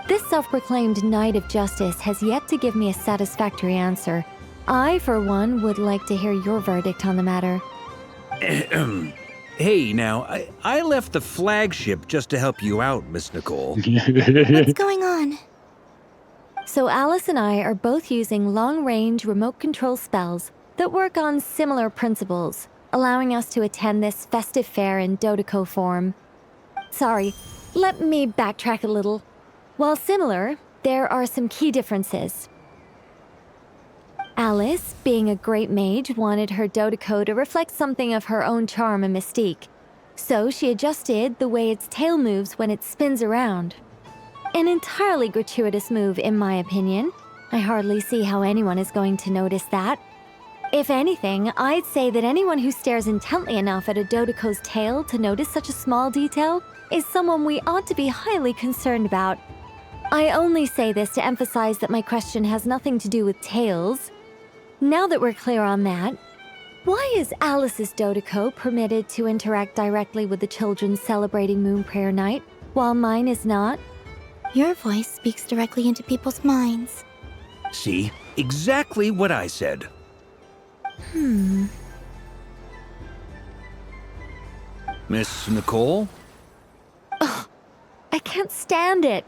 This self-proclaimed Knight of Justice has yet to give me a satisfactory answer. I, for one, would like to hear your verdict on the matter. Hey, now, I left the flagship just to help you out, Miss Nicole. What's going on? So Alice and I are both using long-range remote control spells that work on similar principles, allowing us to attend this festive fair in Dodoco form. Sorry, let me backtrack a little. While similar, there are some key differences. Alice, being a great mage, wanted her Dodoco to reflect something of her own charm and mystique, so she adjusted the way its tail moves when it spins around. An entirely gratuitous move, in my opinion. I hardly see how anyone is going to notice that. If anything, I'd say that anyone who stares intently enough at a Dodoco's tail to notice such a small detail is someone we ought to be highly concerned about. I only say this to emphasize that my question has nothing to do with tails. Now that we're clear on that, why is Alice's Dodoco permitted to interact directly with the children celebrating Moon Prayer Night, while mine is not? Your voice speaks directly into people's minds. See? Exactly what I said. Miss Nicole? I can't stand it.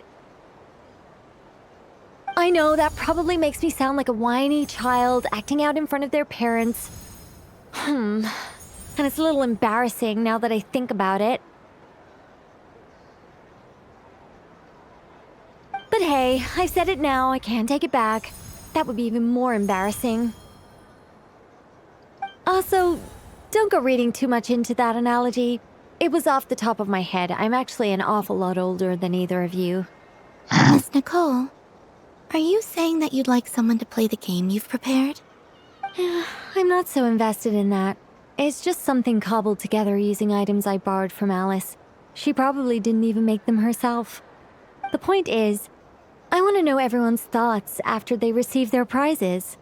I know that probably makes me sound like a whiny child acting out in front of their parents. And it's a little embarrassing now that I think about it. But hey, I've said it now, I can't take it back. That would be even more embarrassing. Also, don't go reading too much into that analogy. It was off the top of my head. I'm actually an awful lot older than either of you. Miss Nicole, are you saying that you'd like someone to play the game you've prepared? I'm not so invested in that. It's just something cobbled together using items I borrowed from Alice. She probably didn't even make them herself. The point is, I want to know everyone's thoughts after they receive their prizes.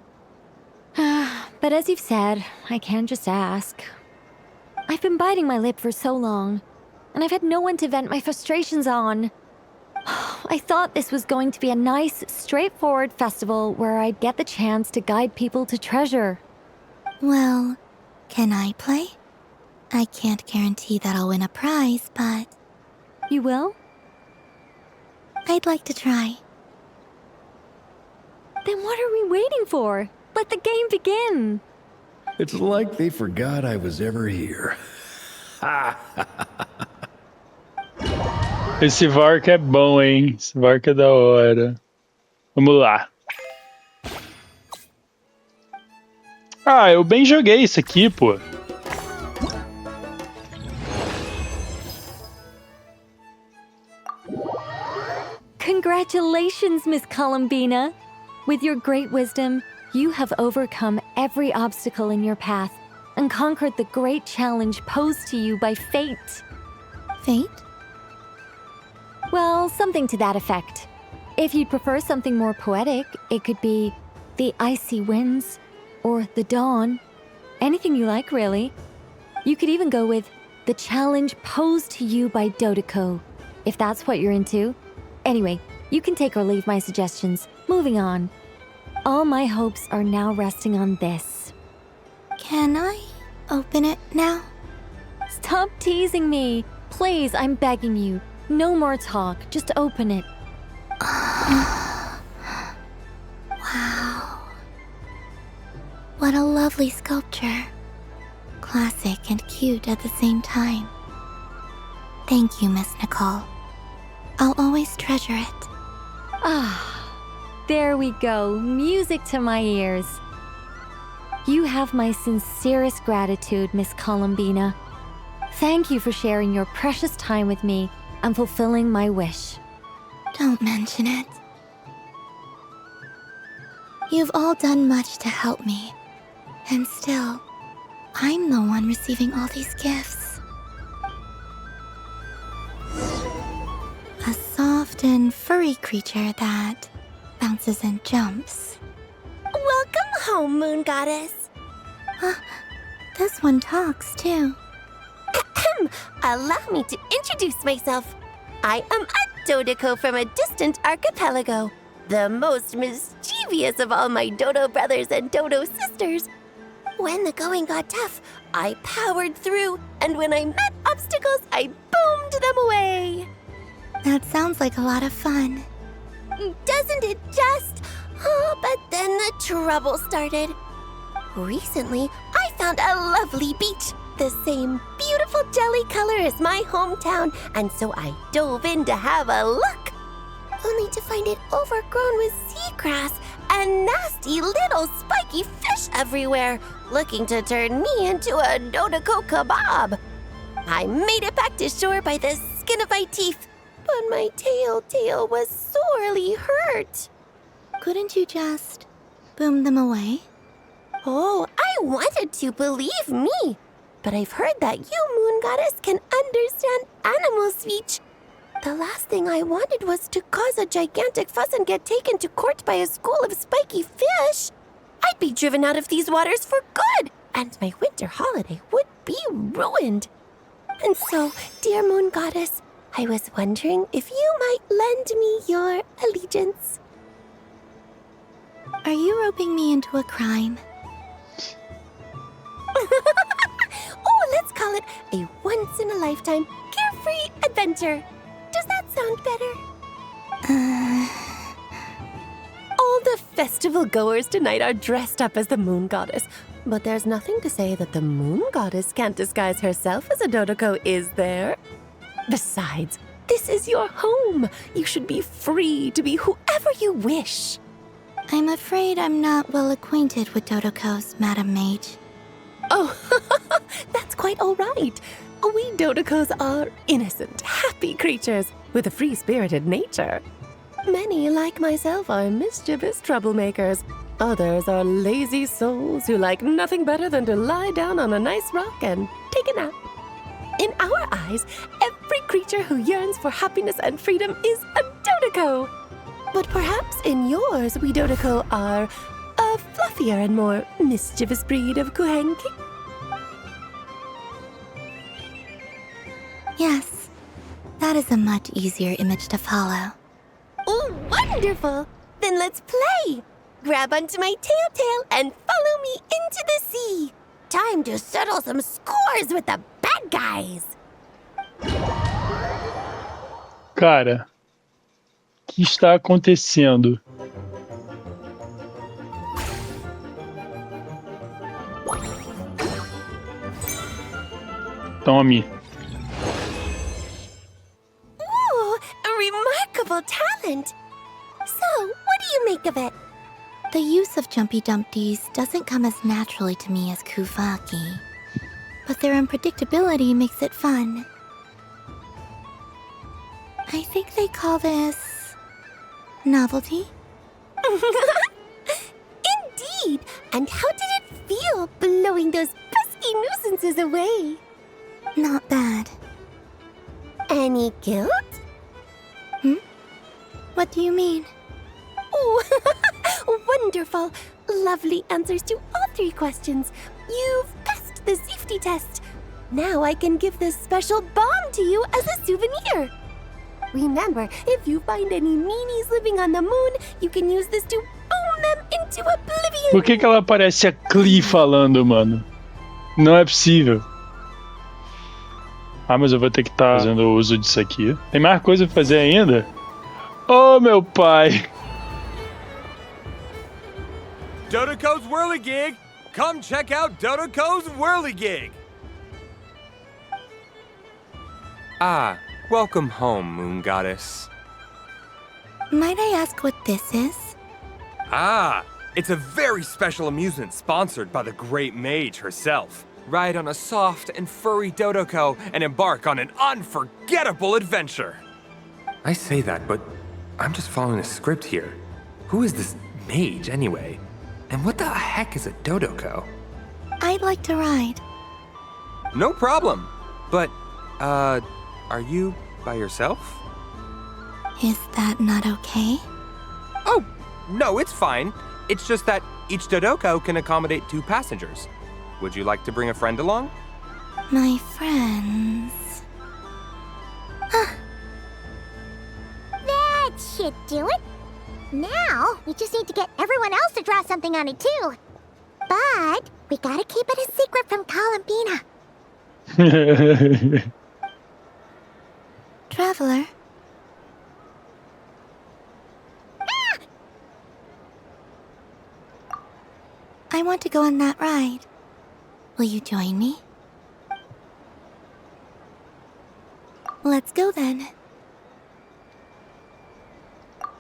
But as you've said, I can't just ask. I've been biting my lip for so long, and I've had no one to vent my frustrations on. I thought this was going to be a nice, straightforward festival where I'd get the chance to guide people to treasure. Well, can I play? I can't guarantee that I'll win a prize, but... You will? I'd like to try. Then what are we waiting for? Let the game begin! It's like they forgot I was ever here. Esse Vark é bom, hein? Esse Vark é da hora. Vamos lá. Ah, eu bem joguei isso aqui, pô. Congratulations, Miss Columbina! With your great wisdom, you have overcome every obstacle in your path and conquered the great challenge posed to you by fate. Fate? Well, something to that effect. If you'd prefer something more poetic, it could be the icy winds or the dawn. Anything you like, really. You could even go with the challenge posed to you by Dodeko, if that's what you're into. Anyway, you can take or leave my suggestions. Moving on. All my hopes are now resting on this. Can I open it now? Stop teasing me. Please, I'm begging you. No more talk. Just open it. Wow. What a lovely sculpture. Classic and cute at the same time. Thank you, Miss Nicole. I'll always treasure it. There we go. Music to my ears. You have my sincerest gratitude, Miss Columbina. Thank you for sharing your precious time with me and fulfilling my wish. Don't mention it. You've all done much to help me. And still, I'm the one receiving all these gifts. A soft and furry creature that bounces and jumps. Welcome home, Moon Goddess. This one talks, too. Allow me to introduce myself. I am a Dodeko from a distant archipelago, the most mischievous of all my Dodo brothers and Dodo sisters. When the going got tough, I powered through, and when I met obstacles, I boomed them away. That sounds like a lot of fun. Doesn't it just? Oh, but then the trouble started. Recently, I found a lovely beach, the same beautiful jelly color as my hometown, and so I dove in to have a look, only to find it overgrown with seagrass and nasty little spiky fish everywhere, looking to turn me into a Dodeko kebab. I made it back to shore by the skin of my teeth, but my tail was sorely hurt. Couldn't you just boom them away? Oh, I wanted to, believe me. But I've heard that you, Moon Goddess, can understand animal speech. The last thing I wanted was to cause a gigantic fuss and get taken to court by a school of spiky fish. I'd be driven out of these waters for good, and my winter holiday would be ruined. And so, dear Moon Goddess, I was wondering if you might lend me your allegiance. Are you roping me into a crime? Oh, let's call it a once-in-a-lifetime carefree adventure. Does that sound better? All the festival goers tonight are dressed up as the moon goddess. But there's nothing to say that the moon goddess can't disguise herself as a Dodoko, is there? Besides, this is your home. You should be free to be whoever you wish. I'm afraid I'm not well acquainted with Dodokos, Madam Mage. Oh, that's quite all right. We Dodokos are innocent, happy creatures with a free-spirited nature. Many, like myself, are mischievous troublemakers. Others are lazy souls who like nothing better than to lie down on a nice rock and take a nap. In our eyes, every creature who yearns for happiness and freedom is a Dodoko. But perhaps in yours, we Dodoko are a fluffier and more mischievous breed of Kuhenki. Yes, that is a much easier image to follow. Oh, wonderful! Then let's play! Grab onto my tail and follow me into the sea. Time to settle some scores with the bad guys. Cara, o que está acontecendo? Tome. Ooh, a remarkable talent. So, what do you make of it? The use of Jumpy Dumpties doesn't come as naturally to me as Kuvaki, but their unpredictability makes it fun. I think they call this novelty. Indeed! And how did it feel blowing those pesky nuisances away? Not bad. Any guilt? What do you mean? Oh, wonderful! Lovely answers to all 3 questions. You've passed the safety test. Now I can give this special bomb to you as a souvenir. Remember, if you find any meanies living on the moon, you can use this to boom them into oblivion. Por que ela parece a Klee falando, mano? Não é possível. Ah, mas eu vou ter que estar fazendo uso disso aqui. Tem mais coisa pra fazer ainda? Oh, meu pai! Dodoko's Whirligig! Come check out Dodoko's Whirligig! Ah, welcome home, Moon Goddess. Might I ask what this is? Ah, it's a very special amusement sponsored by the great mage herself. Ride on a soft and furry Dodoko and embark on an unforgettable adventure. I say that, but I'm just following a script here. Who is this mage, anyway? And what the heck is a Dodoko? I'd like to ride. No problem. But, are you by yourself? Is that not okay? Oh, no, it's fine. It's just that each Dodoko can accommodate 2 passengers. Would you like to bring a friend along? My friends... That should do it. Now, we just need to get everyone else to draw something on it too. But we gotta keep it a secret from Columbina. Traveler? I want to go on that ride. Will you join me? Let's go then.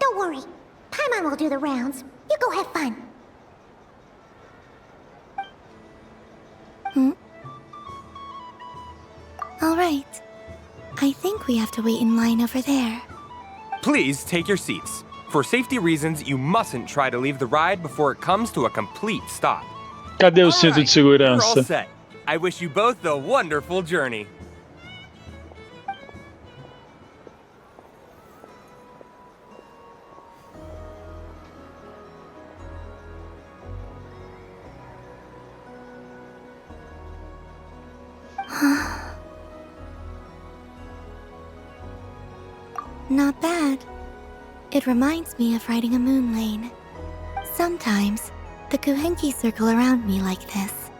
Don't worry. Paimon will do the rounds. You go have fun. All right. I think we have to wait in line over there. Please take your seats. For safety reasons, you mustn't try to leave the ride before it comes to a complete stop. Cadê o cinto de You're all segurança? set. I wish you both a wonderful journey. Not bad. It reminds me of riding a moon lane. Sometimes, the Kuhenki circle around me like this,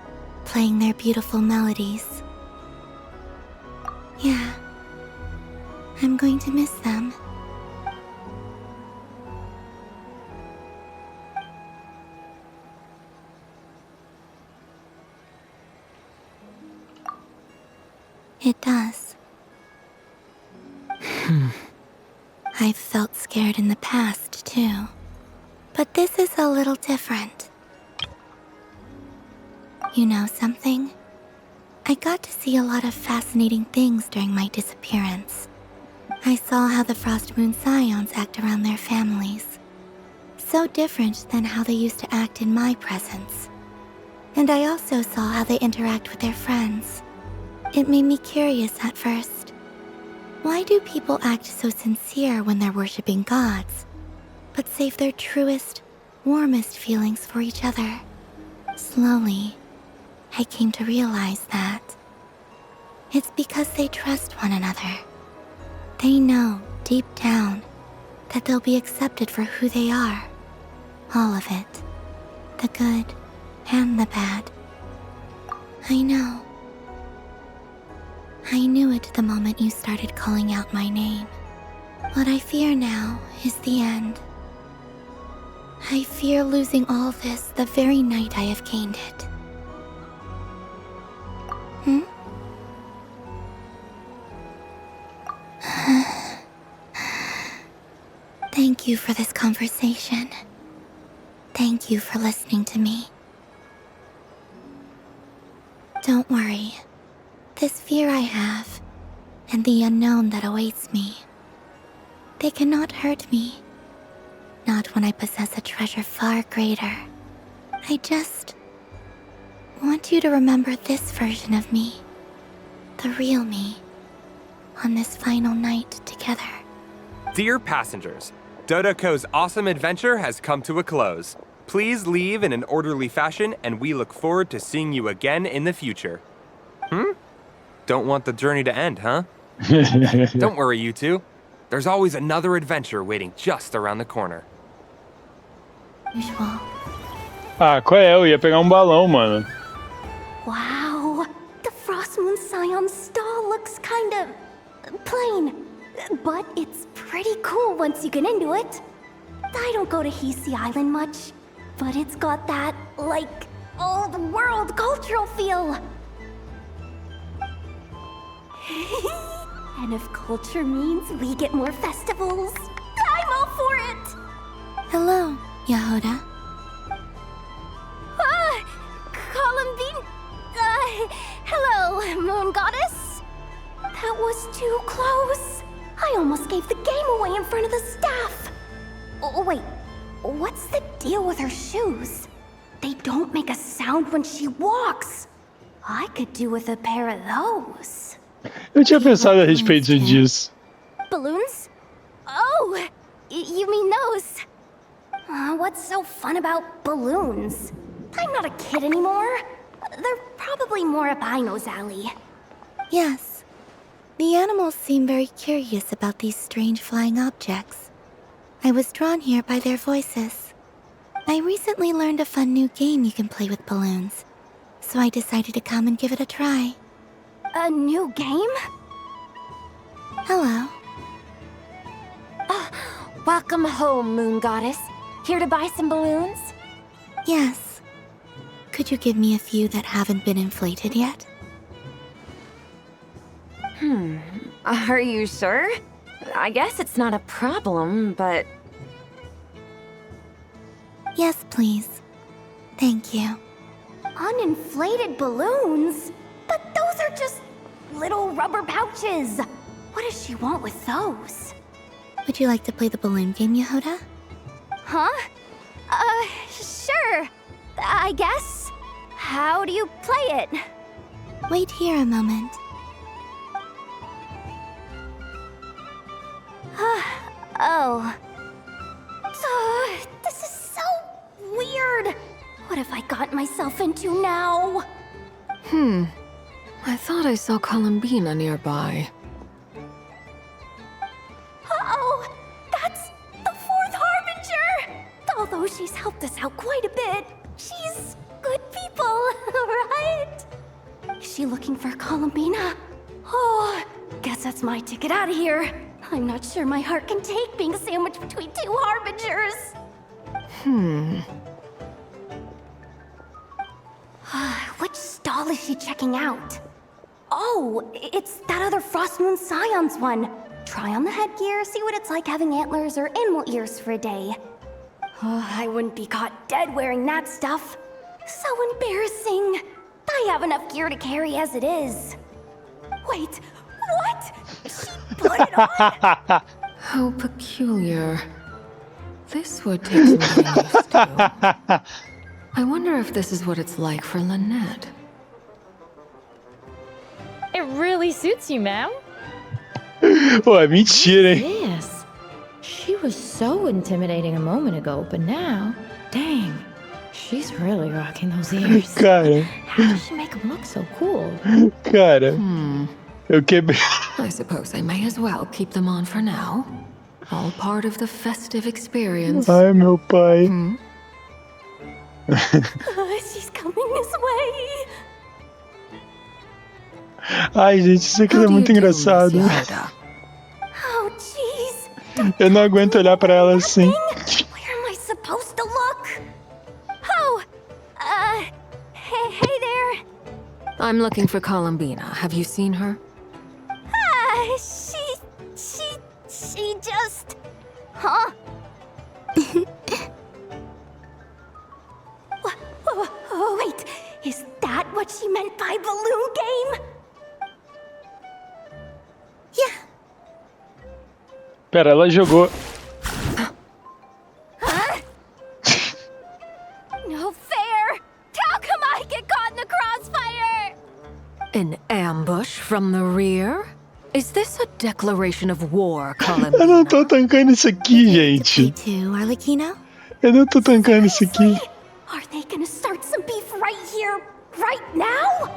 playing their beautiful melodies. Yeah, I'm going to miss them. It does. I've felt scared in the past, too. But this is a little different. You know something? I got to see a lot of fascinating things during my disappearance. I saw how the Frost Moon Scions act around their families. So different than how they used to act in my presence. And I also saw how they interact with their friends. It made me curious at first. Why do people act so sincere when they're worshipping gods, but save their truest, warmest feelings for each other? Slowly, I came to realize that it's because they trust one another. They know, deep down, that they'll be accepted for who they are. All of it. The good and the bad. I know. I knew it the moment you started calling out my name. What I fear now is the end. I fear losing all this the very night I have gained it. Thank you for this conversation. Thank you for listening to me. Don't worry. This fear I have, and the unknown that awaits me, they cannot hurt me. Not when I possess a treasure far greater. I just want you to remember this version of me. The real me. On this final night together. Dear passengers, Dodoko's awesome adventure has come to a close. Please leave in an orderly fashion, and we look forward to seeing you again in the future. Don't want the journey to end, huh? Don't worry, you two. There's always another adventure waiting just around the corner. Usual. Ah, qual é? Eu ia pegar balão, mano. Wow, the Frost Moon Scion stall looks kind of plain, but it's pretty cool once you get into it. I don't go to Hisi Island much, but it's got that, like, old world cultural feel. And if culture means we get more festivals, I'm all for it! Hello, Yahoda. Columbine... hello, Moon Goddess? That was too close. I almost gave the game away in front of the staff. Oh, wait, what's the deal with her shoes? They don't make a sound when she walks. I could do with a pair of those. Eu tinha pensado a respeito disso. Balloons? Oh, you mean those? What's so fun about balloons? I'm not a kid anymore. They're probably more up Aino's alley. Yes. The animals seem very curious about these strange flying objects. I was drawn here by their voices. I recently learned a fun new game you can play with balloons, so I decided to come and give it a try. A new game? Hello. Welcome home, Moon Goddess. Here to buy some balloons? Yes. Could you give me a few that haven't been inflated yet? Are you sure? I guess it's not a problem, but... Yes, please. Thank you. Uninflated balloons? But those are just little rubber pouches. What does she want with those? Would you like to play the balloon game, Yahoda? Huh? Sure. I guess. How do you play it? Wait here a moment. Oh. This is so weird. What have I got myself into now? I thought I saw Columbina nearby. Uh-oh! That's the Fourth Harbinger! Although she's helped us out quite a bit, she's good people, right? Is she looking for Columbina? Oh, guess that's my ticket out of here. I'm not sure my heart can take being sandwiched between two harbingers. Which stall is she checking out? Oh, it's that other Frost Moon Scions one. Try on the headgear, see what it's like having antlers or animal ears for a day. Oh, I wouldn't be caught dead wearing that stuff. So embarrassing. I have enough gear to carry as it is. Wait, what? She put it on? How peculiar. This would take some getting used to. I wonder if this is what it's like for Lynette. It really suits you, ma'am. Pô, é mentira, hein? Yes. She was so intimidating a moment ago, but now, dang, she's really rocking those ears. Cara. How does she make them look so cool? Cara. Eu quebrei. I suppose I may as well keep them on for now. All part of the festive experience. Ai, meu pai. She's coming this way. Ai, gente, isso aqui é muito engraçado. Oh, jeez. Eu não aguento olhar pra ela assim. Where am I supposed to look? Oh, hey there. I'm looking for Columbina. Have you seen her? She just... Huh? Wait, is that what she meant by balloon game? Yeah. Pera, ela jogou. Huh? No fair! How come I get caught in the crossfire? An ambush from the rear? Is this a declaration of war, Columbina? Eu não tô tancando isso aqui, gente. To Arlecchino? Eu não tô tancando isso aqui. Are they gonna start some beef right here, right now?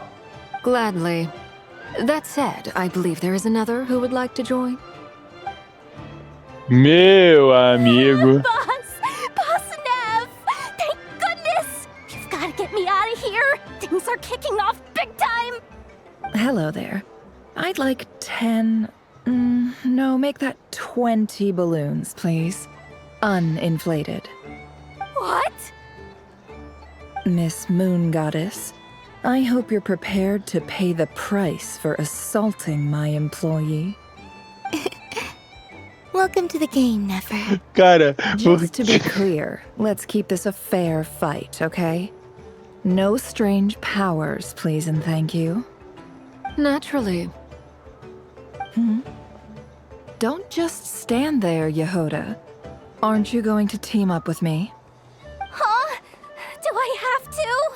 Gladly. That said, I believe there is another who would like to join. Meu amigo. Boss Nev! Thank goodness! You've gotta get me out of here! Things are kicking off big time! Hello there. I'd like 10... no, make that 20 balloons, please. Uninflated. What? Miss Moon Goddess, I hope you're prepared to pay the price for assaulting my employee. Welcome to the game, Nefer. Cara, just to be clear, let's keep this a fair fight, okay? No strange powers, please and thank you. Naturally. Don't just stand there, Yehoda. Aren't you going to team up with me? Huh? Do I have to?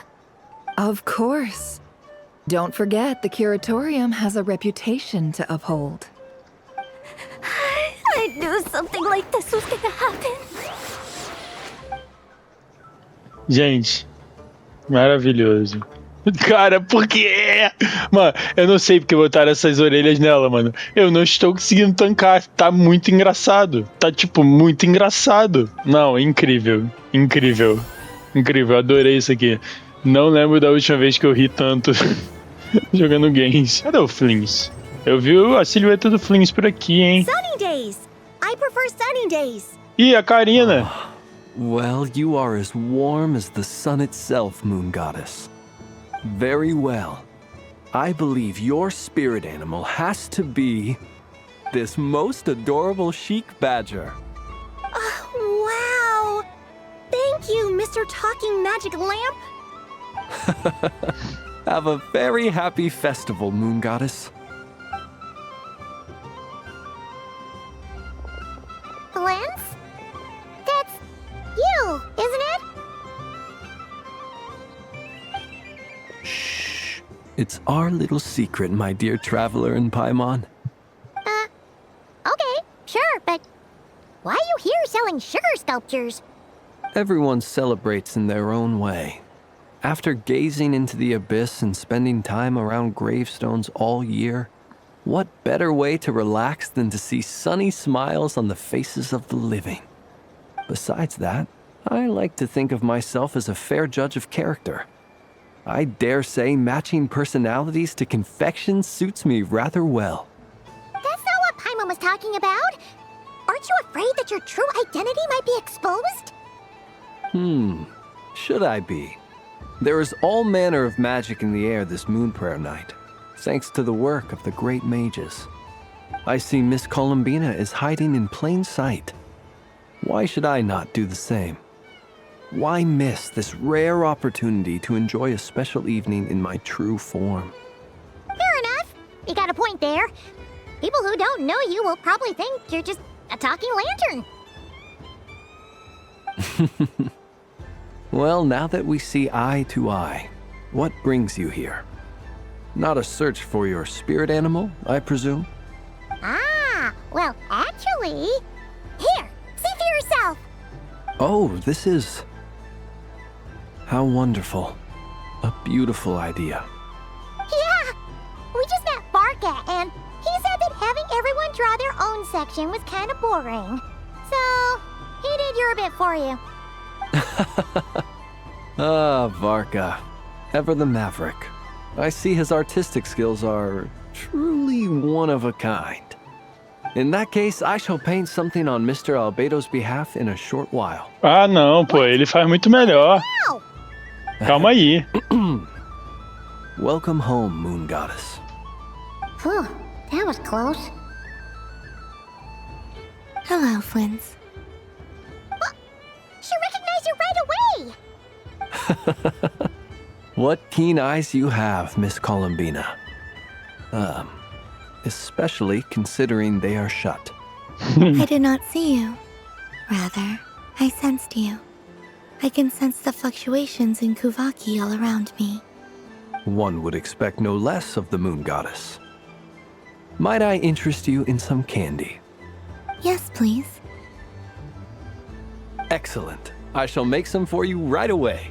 Of course. Don't forget, the Curatorium has a reputation to uphold. I knew something like this was gonna happen. Gente, maravilhoso. Cara, por quê? Mano, eu não sei porque botaram essas orelhas nela, mano. Eu não estou conseguindo tancar. Tá muito engraçado. Tá, tipo, muito engraçado. Não, incrível. Incrível. Incrível, adorei isso aqui. Não lembro da última vez que eu ri tanto jogando games. Cadê o Flins? Eu vi a silhueta do Flins por aqui, hein? Sunny days! I prefer sunny days. Ih, a Karina. Well, you are as warm as the sun itself, Moon Goddess. Very well. I believe your spirit animal has to be this most adorable chic badger. Wow! Thank you, Mr. Talking Magic Lamp. Have a very happy festival, Moon Goddess. Lance? That's you, isn't it? It's our little secret, my dear traveler in Paimon. Okay, sure, but why are you here selling sugar sculptures? Everyone celebrates in their own way. After gazing into the abyss and spending time around gravestones all year, what better way to relax than to see sunny smiles on the faces of the living? Besides that, I like to think of myself as a fair judge of character. I dare say matching personalities to confection suits me rather well. That's not what Paimon was talking about? Aren't you afraid that your true identity might be exposed? Should I be? There is all manner of magic in the air this moon prayer night, thanks to the work of the great mages. I see Miss Columbina is hiding in plain sight. Why should I not do the same? Why miss this rare opportunity to enjoy a special evening in my true form? Fair enough. You got a point there. People who don't know you will probably think you're just a talking lantern. Well, now that we see eye to eye, what brings you here? Not a search for your spirit animal, I presume? Ah, well, actually... Here, see for yourself. Oh, this is... How wonderful. A beautiful idea. Yeah, we just met Barca, and he said that having everyone draw their own section was kind of boring. So, he did your bit for you. Ah, Varka. Ever the maverick. I see his artistic skills are truly one of a kind. In that case, I shall paint something on Mr. Albedo's behalf in a short while. Ah, não, pô, ele faz muito melhor. Calma aí. Welcome home, Moon Goddess. Phew, that was close. Hello, Flins. She recognized you right away! What keen eyes you have, Miss Columbina. Especially considering they are shut. I did not see you. Rather, I sensed you. I can sense the fluctuations in Kuvaki all around me. One would expect no less of the Moon Goddess. Might I interest you in some candy? Yes, please. Excellent. I shall make some for you right away.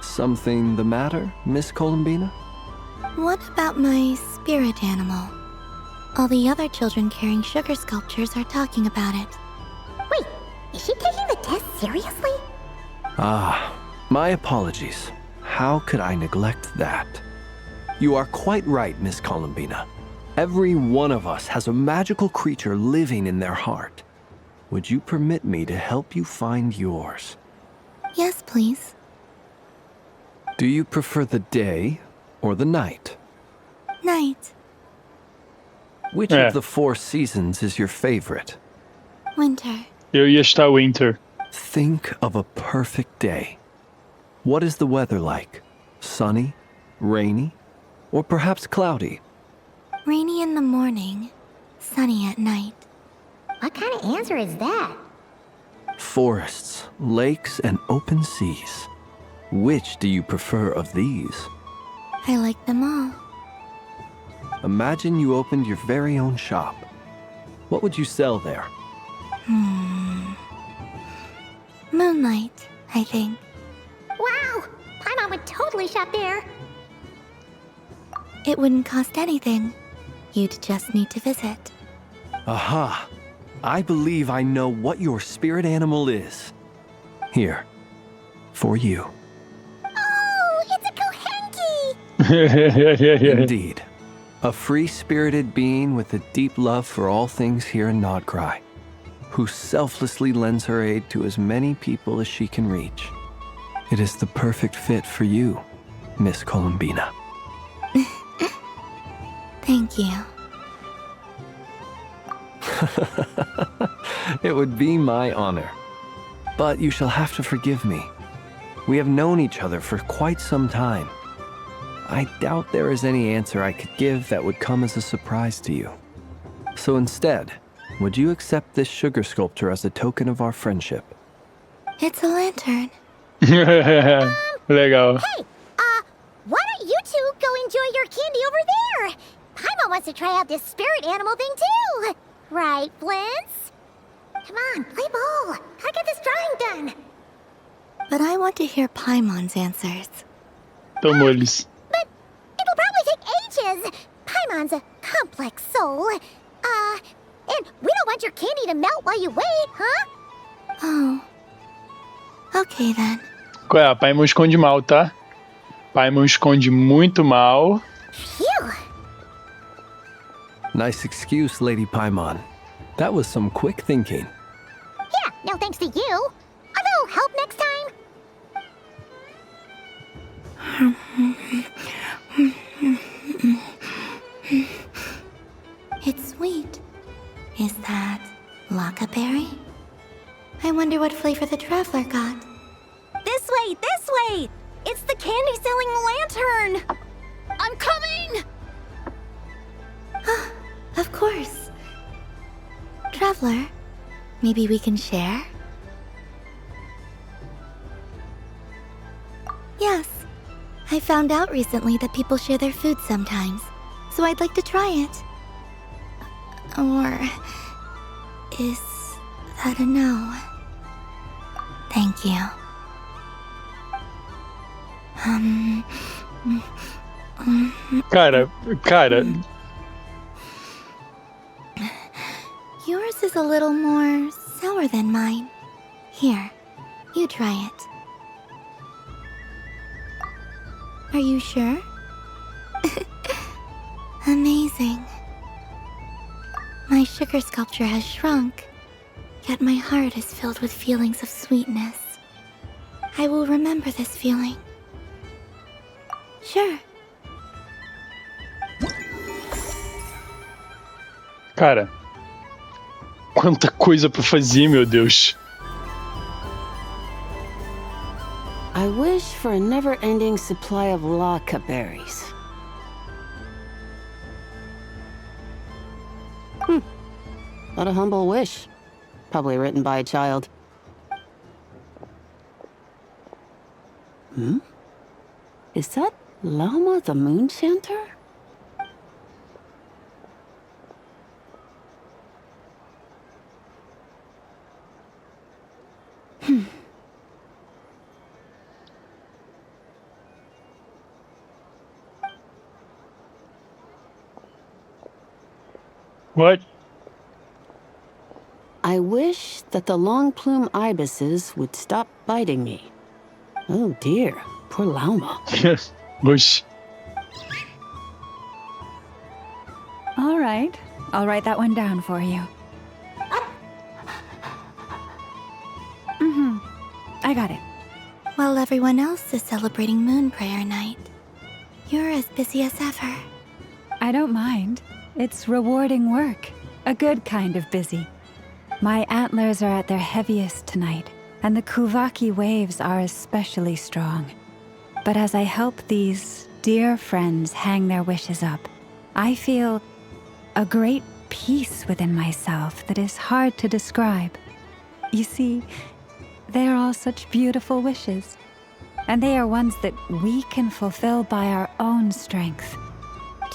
Something the matter, Miss Columbina? What about my spirit animal? All the other children carrying sugar sculptures are talking about it. Wait, is she taking the test seriously? Ah, my apologies. How could I neglect that? You are quite right, Miss Columbina. Every one of us has a magical creature living in their heart. Would you permit me to help you find yours? Yes, please. Do you prefer the day or the night? Night. Which of the 4 seasons is your favorite? Winter. Eu ia estar winter. Think of a perfect day. What is the weather like? Sunny, rainy, or perhaps cloudy? Rainy in the morning, sunny at night. What kind of answer is that? Forests, lakes, and open seas. Which do you prefer of these? I like them all. Imagine you opened your very own shop. What would you sell there? Moonlight, I think. Wow! Paimon would totally shop there. It wouldn't cost anything. You'd just need to visit. Aha! I believe I know what your spirit animal is. Here, for you. Oh, it's a Kohenki! Indeed. A free-spirited being with a deep love for all things here in Nod-Krai, who selflessly lends her aid to as many people as she can reach. It is the perfect fit for you, Miss Columbina. Thank you. It would be my honor. But you shall have to forgive me. We have known each other for quite some time. I doubt there is any answer I could give that would come as a surprise to you. So instead, would you accept this sugar sculpture as a token of our friendship? It's a lantern. Legal. Hey, why don't you two go enjoy your candy over there? Paimon wants to try out this spirit animal thing too. Right, Flint's? Come on, play ball. I got this drawing done. But I want to hear Paimon's answers. Tomou-lhes. But it'll probably take ages. Paimon's a complex soul. And we don't want your candy to melt while you wait, huh? Oh. Okay then. Qual é? Paimon esconde mal, tá? Paimon esconde muito mal. Phew. Nice excuse, Lady Paimon. That was some quick thinking. Yeah, no thanks to you. A little help next time? It's sweet. Is that Laka berry? I wonder what flavor the traveler got. This way, this way! It's the candy-selling lantern! I'm coming! Of course. Traveler, maybe we can share? Yes. I found out recently that people share their food sometimes, so I'd like to try it. Or is that a no? Thank you. Cara. Yours is a little more sour than mine. Here, you try it. Are you sure? Amazing. My sugar sculpture has shrunk, yet my heart is filled with feelings of sweetness. I will remember this feeling. Sure. Cara, quanta coisa pra fazer, meu Deus. I wish for a never-ending supply of Laka berries. What a humble wish. Probably written by a child. Is that Llama the Moon Chanter? What? I wish that the long plume ibises would stop biting me. Oh dear, poor Llama. Whoosh. All right, I'll write that one down for you. I got it. While everyone else is celebrating Moon Prayer Night, you're as busy as ever. I don't mind. It's rewarding work. A good kind of busy. My antlers are at their heaviest tonight, and the Kuvaki waves are especially strong. But as I help these dear friends hang their wishes up, I feel a great peace within myself that is hard to describe. You see, they are all such beautiful wishes, and they are ones that we can fulfill by our own strength.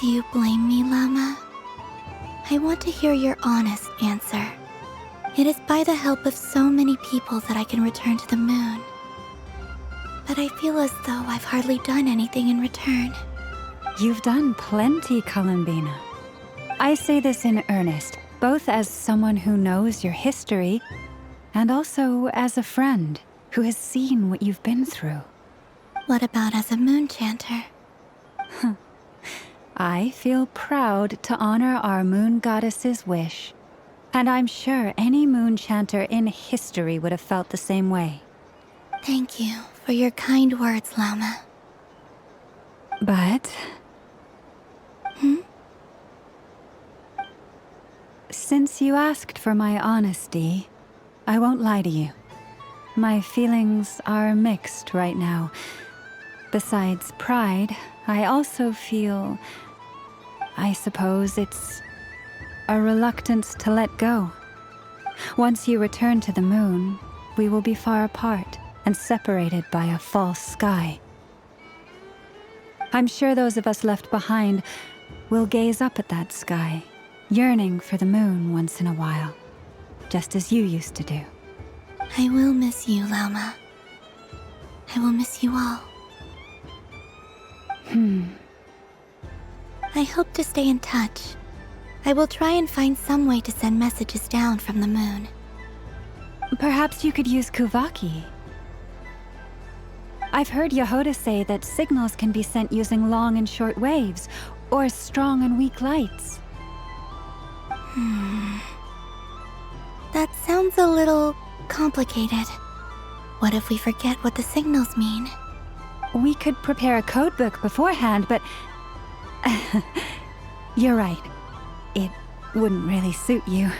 Do you blame me, Llama? I want to hear your honest answer. It is by the help of so many people that I can return to the moon. But I feel as though I've hardly done anything in return. You've done plenty, Columbina. I say this in earnest, both as someone who knows your history, and also as a friend who has seen what you've been through. What about as a moon chanter? I feel proud to honor our moon goddess's wish. And I'm sure any moon chanter in history would have felt the same way. Thank you for your kind words, Llama. But... Since you asked for my honesty, I won't lie to you. My feelings are mixed right now. Besides pride, I also feel... I suppose it's a reluctance to let go. Once you return to the moon, we will be far apart and separated by a false sky. I'm sure those of us left behind will gaze up at that sky, yearning for the moon once in a while, just as you used to do. I will miss you, Llama. I will miss you all. I hope to stay in touch. I will try and find some way to send messages down from the moon. Perhaps you could use Kuvaki. I've heard Yehoda say that signals can be sent using long and short waves, or strong and weak lights. That sounds a little complicated. What if we forget what the signals mean? We could prepare a codebook beforehand, but... You're right. It wouldn't really suit you.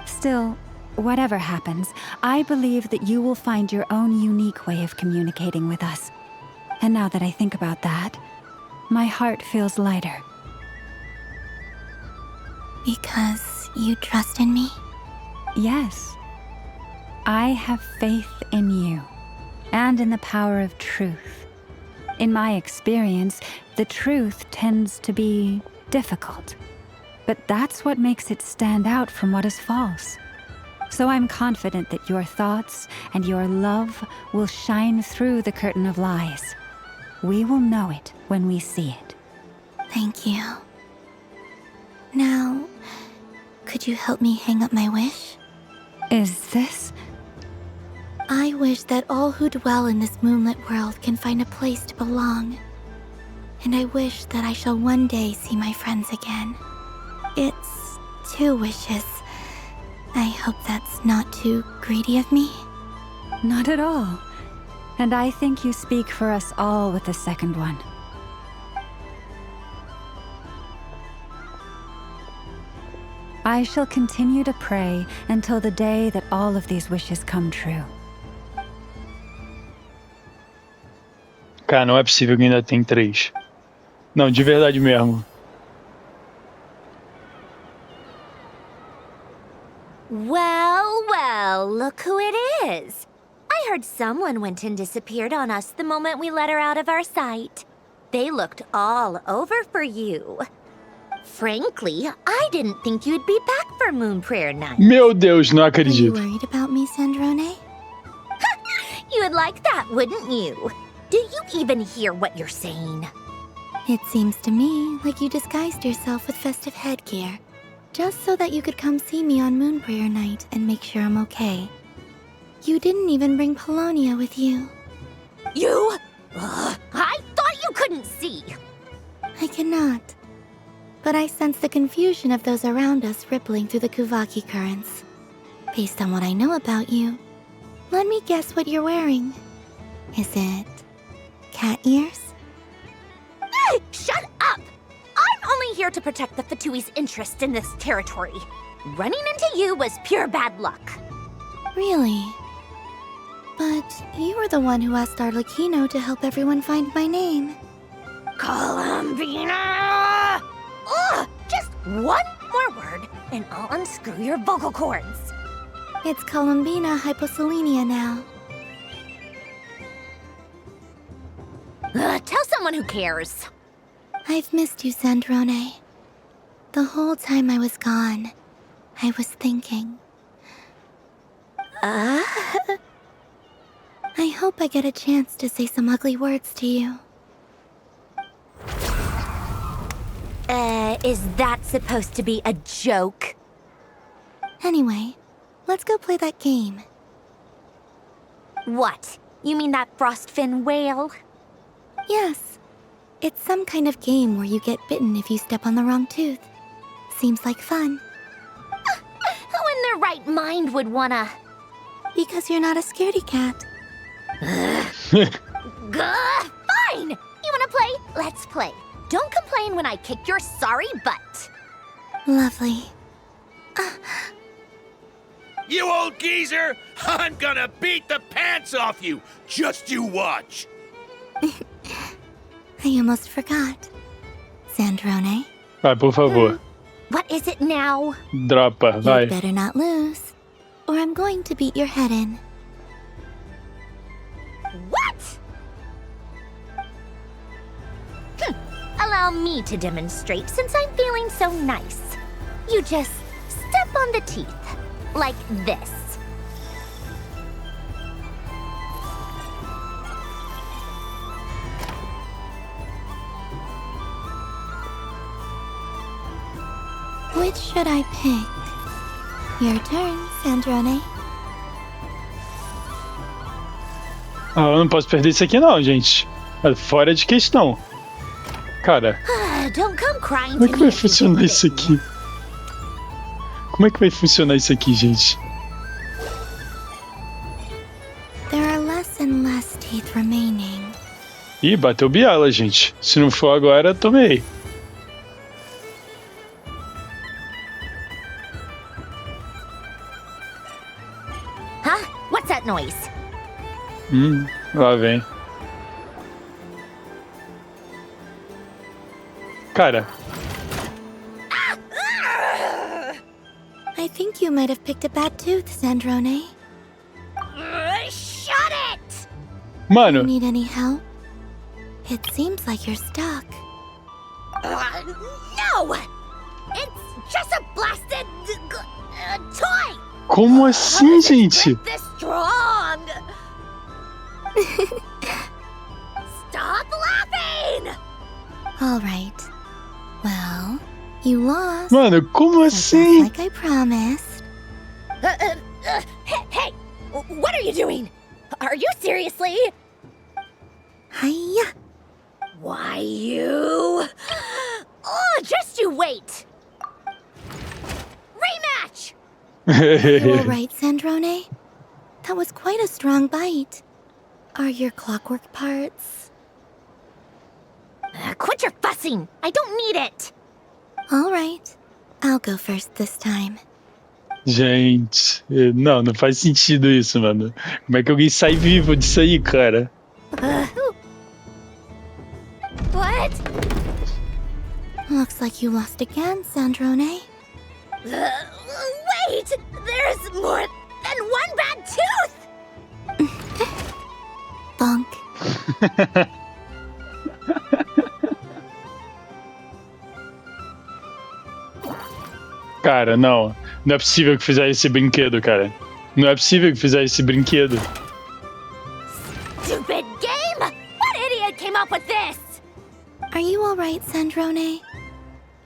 Still, whatever happens, I believe that you will find your own unique way of communicating with us. And now that I think about that, my heart feels lighter. Because you trust in me? Yes. I have faith in you, and in the power of truth. In my experience, the truth tends to be difficult. But that's what makes it stand out from what is false. So I'm confident that your thoughts and your love will shine through the curtain of lies. We will know it when we see it. Thank you. Now, could you help me hang up my wish? Is this? I wish that all who dwell in this moonlit world can find a place to belong. And I wish that I shall one day see my friends again. It's 2 wishes. I hope that's not too greedy of me. Not at all. And I think you speak for us all with the second one. I shall continue to pray until the day that all of these wishes come true. Cara, não é possível que ainda tem 3. Não, de verdade mesmo. Well, well, look who it is. I heard someone went and disappeared on us the moment we let her out of our sight. They looked all over for you. Frankly, I didn't think you'd be back for Moon Prayer Night. Meu Deus, não acredito. Are you worried about me, Sandrone? You would like that, wouldn't you? Do you even hear what you're saying? It seems to me like you disguised yourself with festive headgear, just so that you could come see me on Moon Prayer Night and make sure I'm okay. You didn't even bring Polonia with you. You? I thought you couldn't see. I cannot. But I sense the confusion of those around us rippling through the Kuvaki currents. Based on what I know about you, let me guess what you're wearing. Is it cat ears? Shut up! I'm only here to protect the Fatui's interest in this territory. Running into you was pure bad luck. Really? But you were the one who asked Arlecchino to help everyone find my name. Columbina! Ugh! Just one more word, and I'll unscrew your vocal cords. It's Columbina hyposelenia now. Tell someone who cares. I've missed you, Sandrone. The whole time I was gone, I was thinking. I hope I get a chance to say some ugly words to you. Is that supposed to be a joke? Anyway, let's go play that game. What? You mean that frostfin whale? Yes. It's some kind of game where you get bitten if you step on the wrong tooth. Seems like fun. Who in their right mind would wanna... Because you're not a scaredy cat. Fine! You wanna play? Let's play. Don't complain when I kick your sorry butt. Lovely. You old geezer! I'm gonna beat the pants off you! Just you watch! I almost forgot. Sandrone? Vai, por favor. What is it now? Dropa, vai. You better not lose, or I'm going to beat your head in. What? Allow me to demonstrate since I'm feeling so nice. You just step on the teeth, like this. Which should I pick? Your turn, Sandrone. Ah, eu não posso perder isso aqui não, gente. É fora de questão. Cara, Don't come crying como é to que vai me. funcionar isso aqui? Como é que vai funcionar isso aqui, gente? There are less and less teeth remaining. Ih, bateu biela, gente. Se não for agora, tomei. Huh? What's that noise? Lá vem. Cara. I think you might have picked a bad tooth, Sandrone. Shut it! Mano. Need any help? It seems like you're stuck. No! It's just a blasted toy! Como assim, gente? This strong! Stop laughing! All right. Well, you lost. Mano, como assim? Like I promised. Hey! What are you doing? Are you seriously? Hiya. Why, you... Oh, just you wait! Rematch! You all right, Sandrone? That was quite a strong bite. Are your clockwork parts? Quit your fussing! I don't need it! All right. I'll go first this time. Gente, não faz sentido isso, mano. Como é que alguém sai vivo disso aí, cara? What? Looks like you lost again, Sandrone. Wait! There's more than one bad tooth! Bonk. Cara, não. Não é possível que fizer esse brinquedo, cara. Não é possível que fizer esse brinquedo. Stupid game! What idiot came up with this? Are you all right, Sandrone?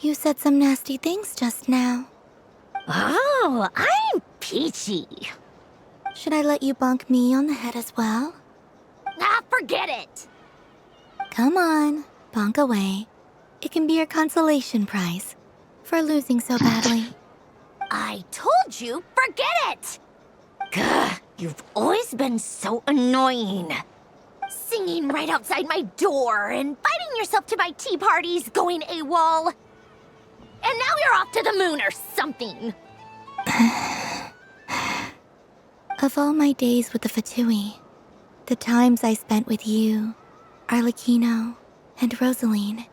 You said some nasty things just now. Oh, I'm peachy. Should I let you bonk me on the head as well? Forget it! Come on, bonk away. It can be your consolation prize for losing so badly. I told you, forget it! Gah, you've always been so annoying. Singing right outside my door and inviting yourself to my tea parties, going AWOL. And now you're off to the moon or something. Of all my days with the Fatui, the times I spent with you, Arlecchino, and Rosaline,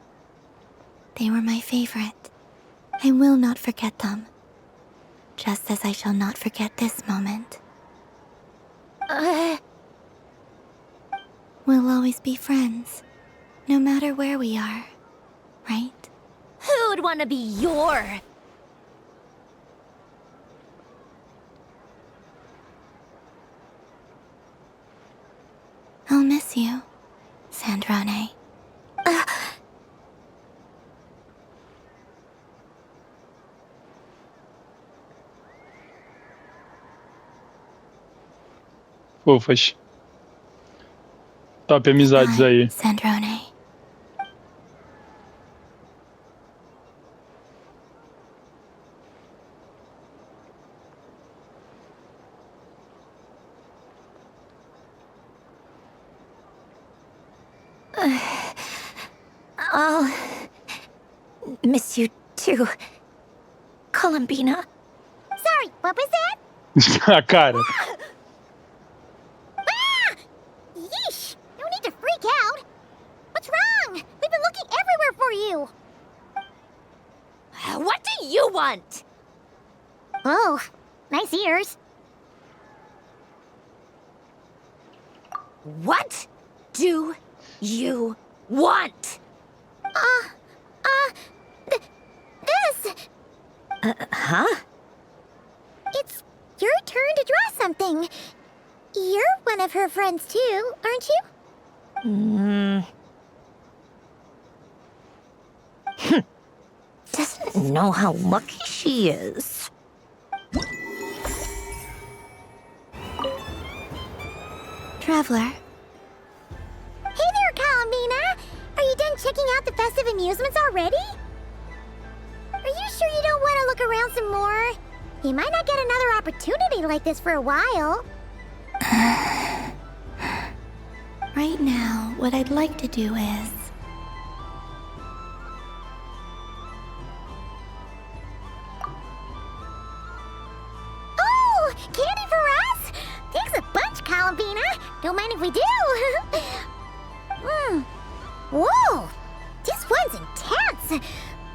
they were my favorite. I will not forget them. Just as I shall not forget this moment. We'll always be friends, no matter where we are, right? Who'd want to be your... I'll miss you, Sandrone. Fofas. Top amizades aí. Sandrone. I'll miss you too, Columbina. Sorry, what was that? A cara. Yeesh! No need to freak out. What's wrong? We've been looking everywhere for you. What do you want? Oh, nice ears. What do you want? This. Huh? It's your turn to draw something. You're one of her friends too, aren't you? Doesn't know how lucky she is. Traveler. Hey there, Columbina! Are you done checking out the festive amusements already? Are you sure you don't want to look around some more? You might not get another opportunity like this for a while. Right now, what I'd like to do is... Oh! Candy for us? Thanks a bunch, Columbina. Don't mind if we do. Whoa! This one's intense.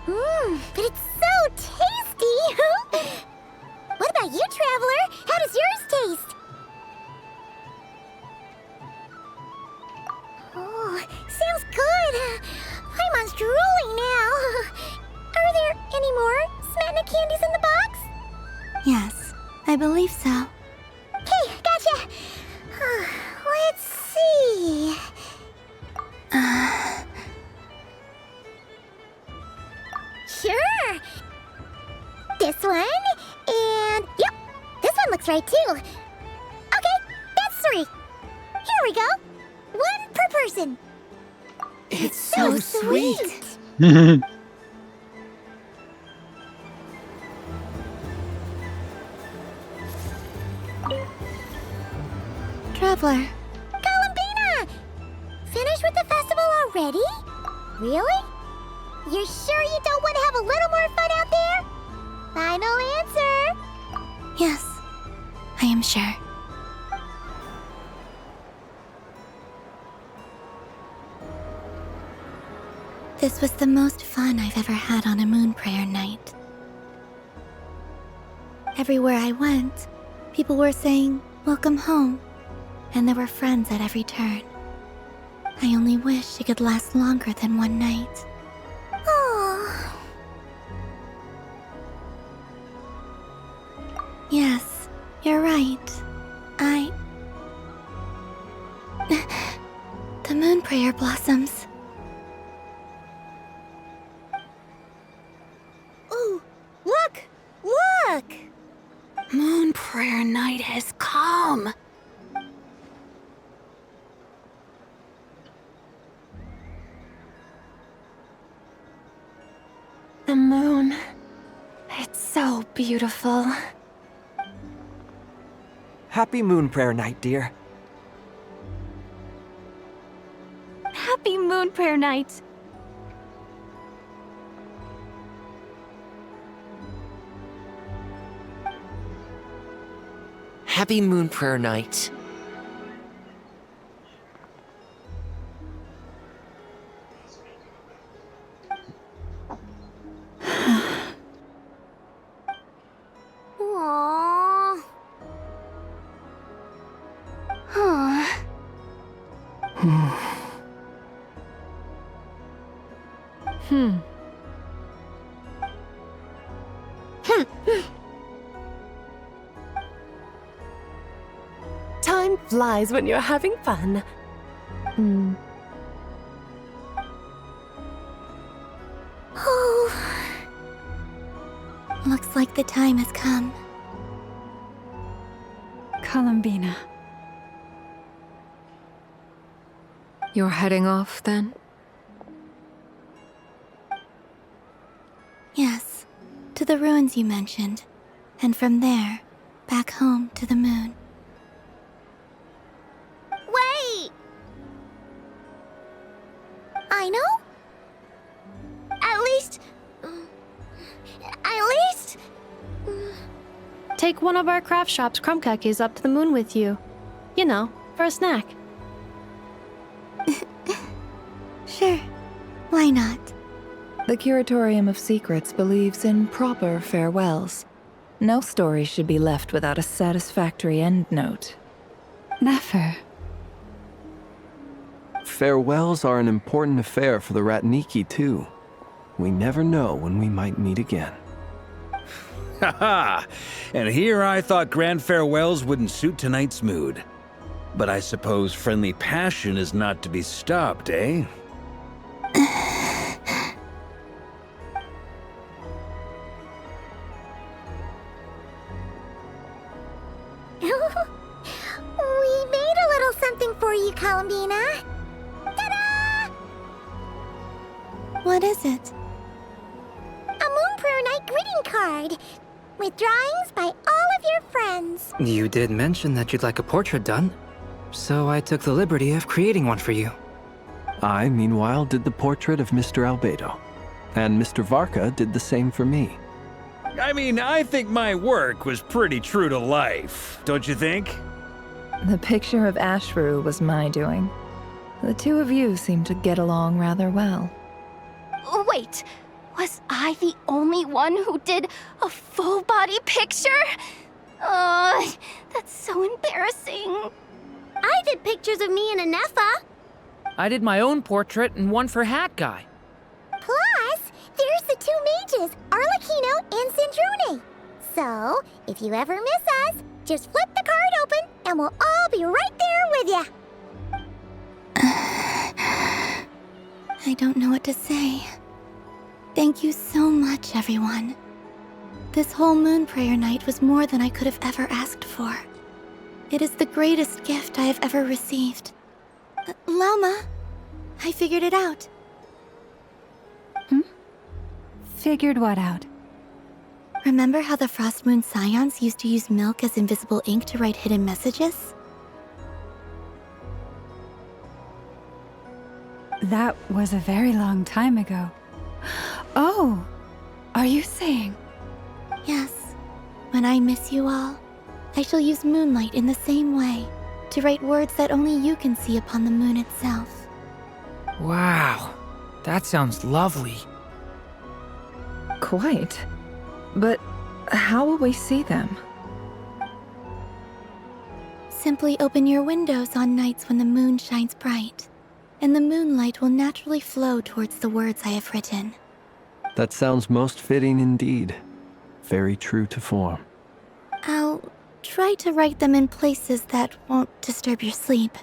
But it's so tasty. What about you, Traveler? How does yours taste? Oh, sounds good. I'm drooling now. Are there any more Smatna candies in the box? Yes, I believe so. Okay, gotcha. Let's see. Sure. This one, and yep, this one looks right too. Okay, that's 3. Here we go. 1 per person. It's so sweet. Traveler. Columbina! Finished with the festival already? Really? You're sure you don't want to have a little more fun out there? Final answer. Yes, I am sure. This was the most fun I've ever had on a moon prayer night. Everywhere I went, people were saying, "Welcome home," and there were friends at every turn. I only wish it could last longer than one night. Oh. Yes, you're right. The moon prayer blossoms. Ooh, look! Look! Moon prayer night has come. The moon. It's so beautiful. Happy moon prayer night, dear. Happy moon prayer night. Happy moon prayer night. Aww. Huh. Time flies when you're having fun. Oh. Looks like the time has come. Columbina. You're heading off, then? Yes, to the ruins you mentioned, and from there, back home to the moon. Wait! I know? At least... Take one of our craft shop's crumb cookies up to the moon with you. You know, for a snack. Sure, why not? The Curatorium of Secrets believes in proper farewells. No story should be left without a satisfactory endnote. Never. Farewells are an important affair for the Ratniki, too. We never know when we might meet again. Haha! And here I thought grand farewells wouldn't suit tonight's mood. But I suppose friendly passion is not to be stopped, eh? We made a little something for you, Columbina. Ta-da! What is it? A Moon Prayer Night greeting card. with drawings by all of your friends. You did mention that you'd like a portrait done, so I took the liberty of creating one for you. I, meanwhile, did the portrait of Mr. Albedo, and Mr. Varka did the same for me. I mean, I think my work was pretty true to life, don't you think? The picture of Ashru was my doing. The two of you seem to get along rather well. Wait, was I the only one who did a full-body picture? That's so embarrassing. I did pictures of me and Anefa. I did my own portrait and one for Hat Guy. Plus, there's the two mages, Arlecchino and Sandrone. So, if you ever miss us, just flip the card open and we'll all be right there with you. I don't know what to say. Thank you so much, everyone. This whole moon prayer night was more than I could have ever asked for. It is the greatest gift I have ever received. Lauma, I figured it out. Figured what out? Remember how the Frost Moon Scions used to use milk as invisible ink to write hidden messages? That was a very long time ago. Oh, are you saying? Yes. When I miss you all, I shall use moonlight in the same way to write words that only you can see upon the moon itself. Wow, that sounds lovely. Quite. But how will we see them? Simply open your windows on nights when the moon shines bright, and the moonlight will naturally flow towards the words I have written. That sounds most fitting indeed. Very true to form. I'll try to write them in places that won't disturb your sleep.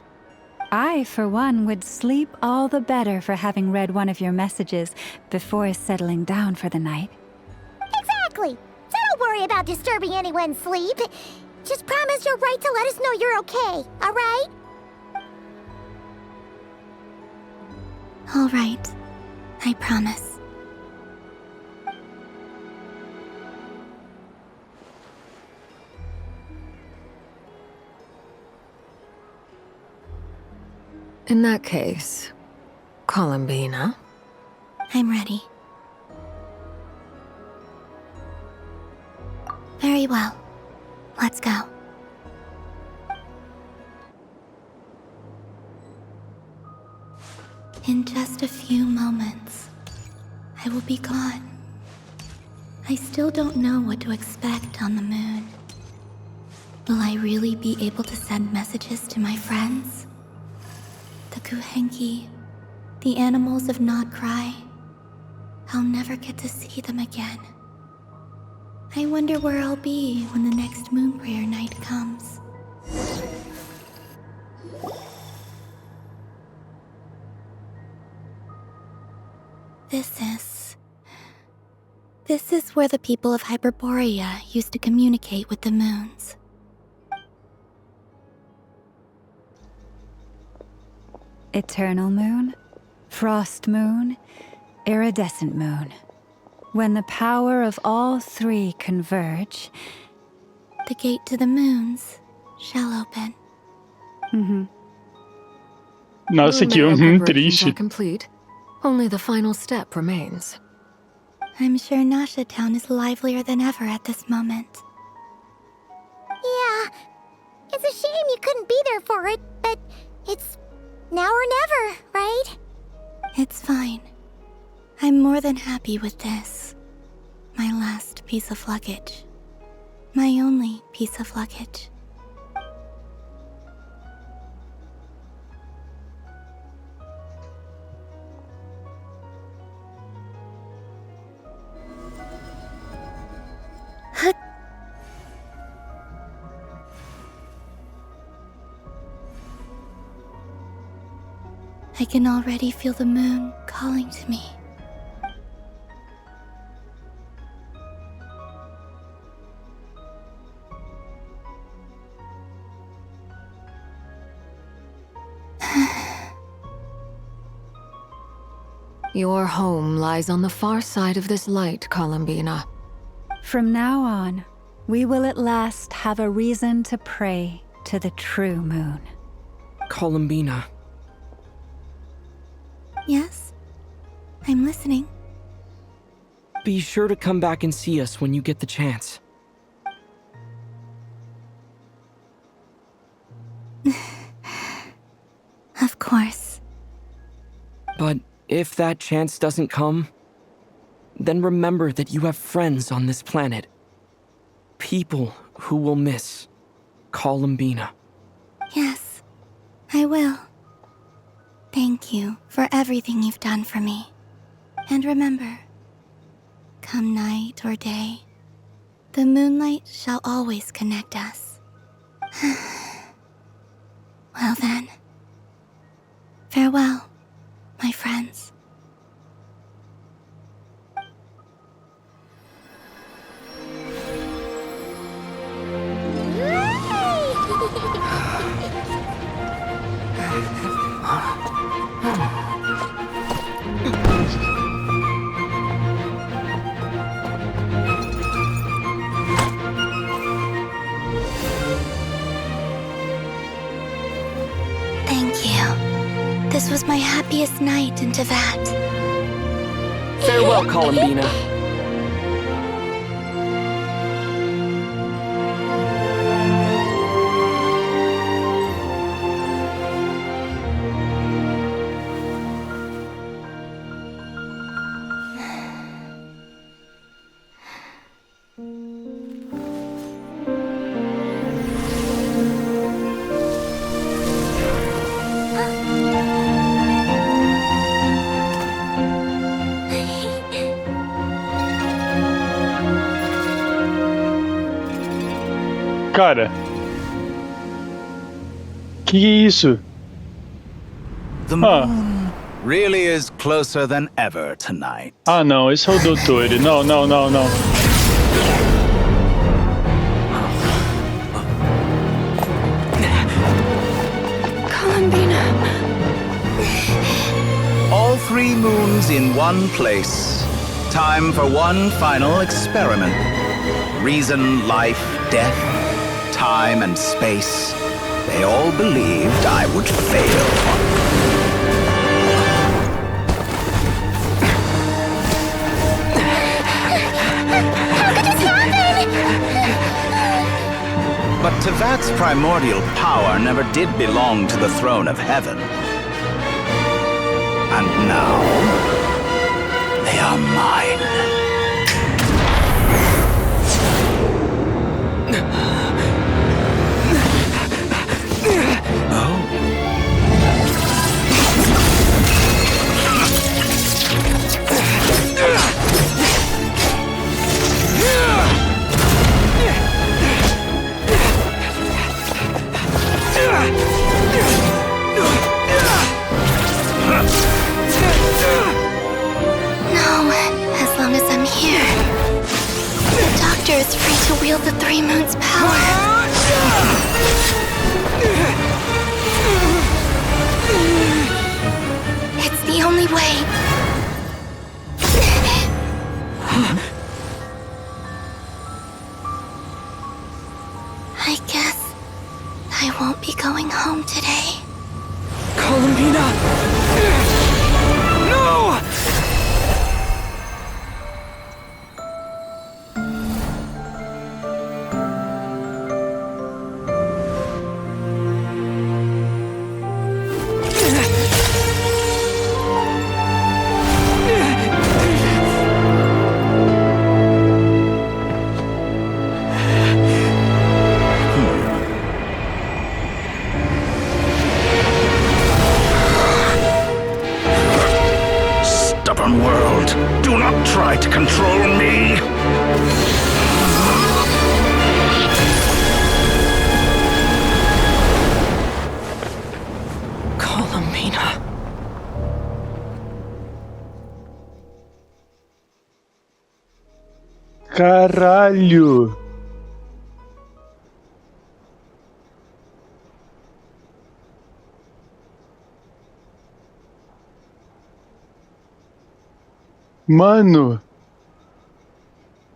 I, for one, would sleep all the better for having read one of your messages before settling down for the night. Exactly. So don't worry about disturbing anyone's sleep. Just promise you'll write to let us know you're okay, all right? All right. I promise. In that case, Columbina. I'm ready. Very well. Let's go. In just a few moments, I will be gone. I still don't know what to expect on the moon. Will I really be able to send messages to my friends? The Kuhenki, the animals of Nod-Krai. I'll never get to see them again. I wonder where I'll be when the next moon prayer night comes. This is where the people of Hyperborea used to communicate with the moons. Eternal moon, frost moon, iridescent moon. When the power of all three converge, the gate to the moons shall open. Nossa, que triste. Are complete. Only the final step remains. I'm sure Nasha Town is livelier than ever at this moment. Yeah, it's a shame you couldn't be there for it, but it's now or never, right? It's fine. I'm more than happy with this. My last piece of luggage. My only piece of luggage. I can already feel the moon calling to me. Your home lies on the far side of this light, Columbina. From now on, we will at last have a reason to pray to the true moon. Columbina. Yes? I'm listening. Be sure to come back and see us when you get the chance. Of course. But if that chance doesn't come, then remember that you have friends on this planet. People who will miss Columbina. Yes, I will. Thank you for everything you've done for me. And remember, come night or day, the moonlight shall always connect us. Well then, farewell, my friends. Thank you. This was my happiest night in Teyvat. Farewell, Columbina. Cara, que é isso? The moon really is closer than ever tonight. Ah, não, esse é o doutor. Não, não, não, não. Columbina. All 3 moons in one place. Time for one final experiment. Reason, life, death, time and space. They all believed I would fail. How could this happen? But Teyvat's primordial power never did belong to the throne of heaven. And now, they are mine. As long as I'm here, the Doctor is free to wield the 3 moons' power. It's the only way. I guess I won't be going home today. Columbina! No! Stubborn world, do not try to control me! Columbina. Caralho! Mano!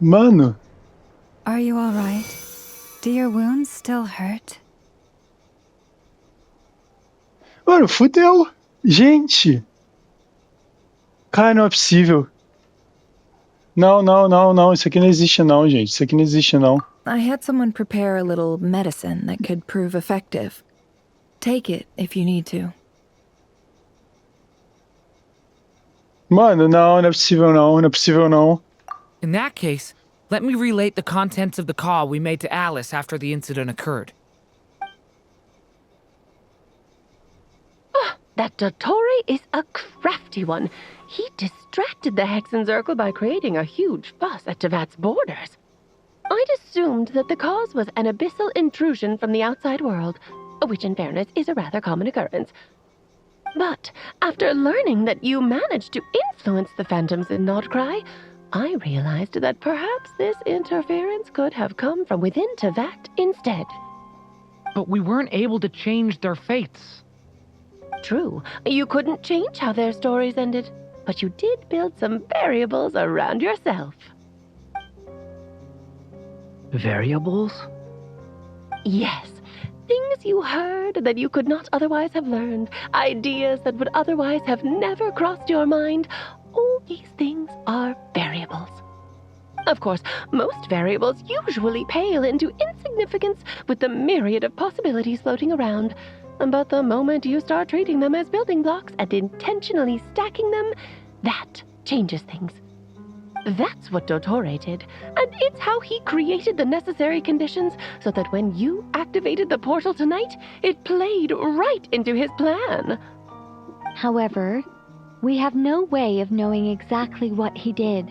Mano! Are you all right? Do your wounds still hurt? Mano, fudeu. Gente. Cara, não é possível. Não. Isso aqui não existe não, gente. Isso aqui não existe não. I had someone prepare a little medicine that could prove effective. Take it if you need to. Mano, não é possível não. Não é possível não. In that case, let me relate the contents of the call we made to Alice after the incident occurred. That Dottore is a crafty one. He distracted the Hexen Circle by creating a huge fuss at Tavat's borders. I'd assumed that the cause was an abyssal intrusion from the outside world, which in fairness is a rather common occurrence. But after learning that you managed to influence the phantoms in Nod-Krai, I realized that perhaps this interference could have come from within Tavat instead. But we weren't able to change their fates. True, you couldn't change how their stories ended, but you did build some variables around yourself. Variables? Yes. Things you heard that you could not otherwise have learned. Ideas that would otherwise have never crossed your mind. All these things are variables. Of course, most variables usually pale into insignificance with the myriad of possibilities floating around. But the moment you start treating them as building blocks and intentionally stacking them, that changes things. That's what Dottore did, and it's how he created the necessary conditions so that when you activated the portal tonight, it played right into his plan. However, we have no way of knowing exactly what he did.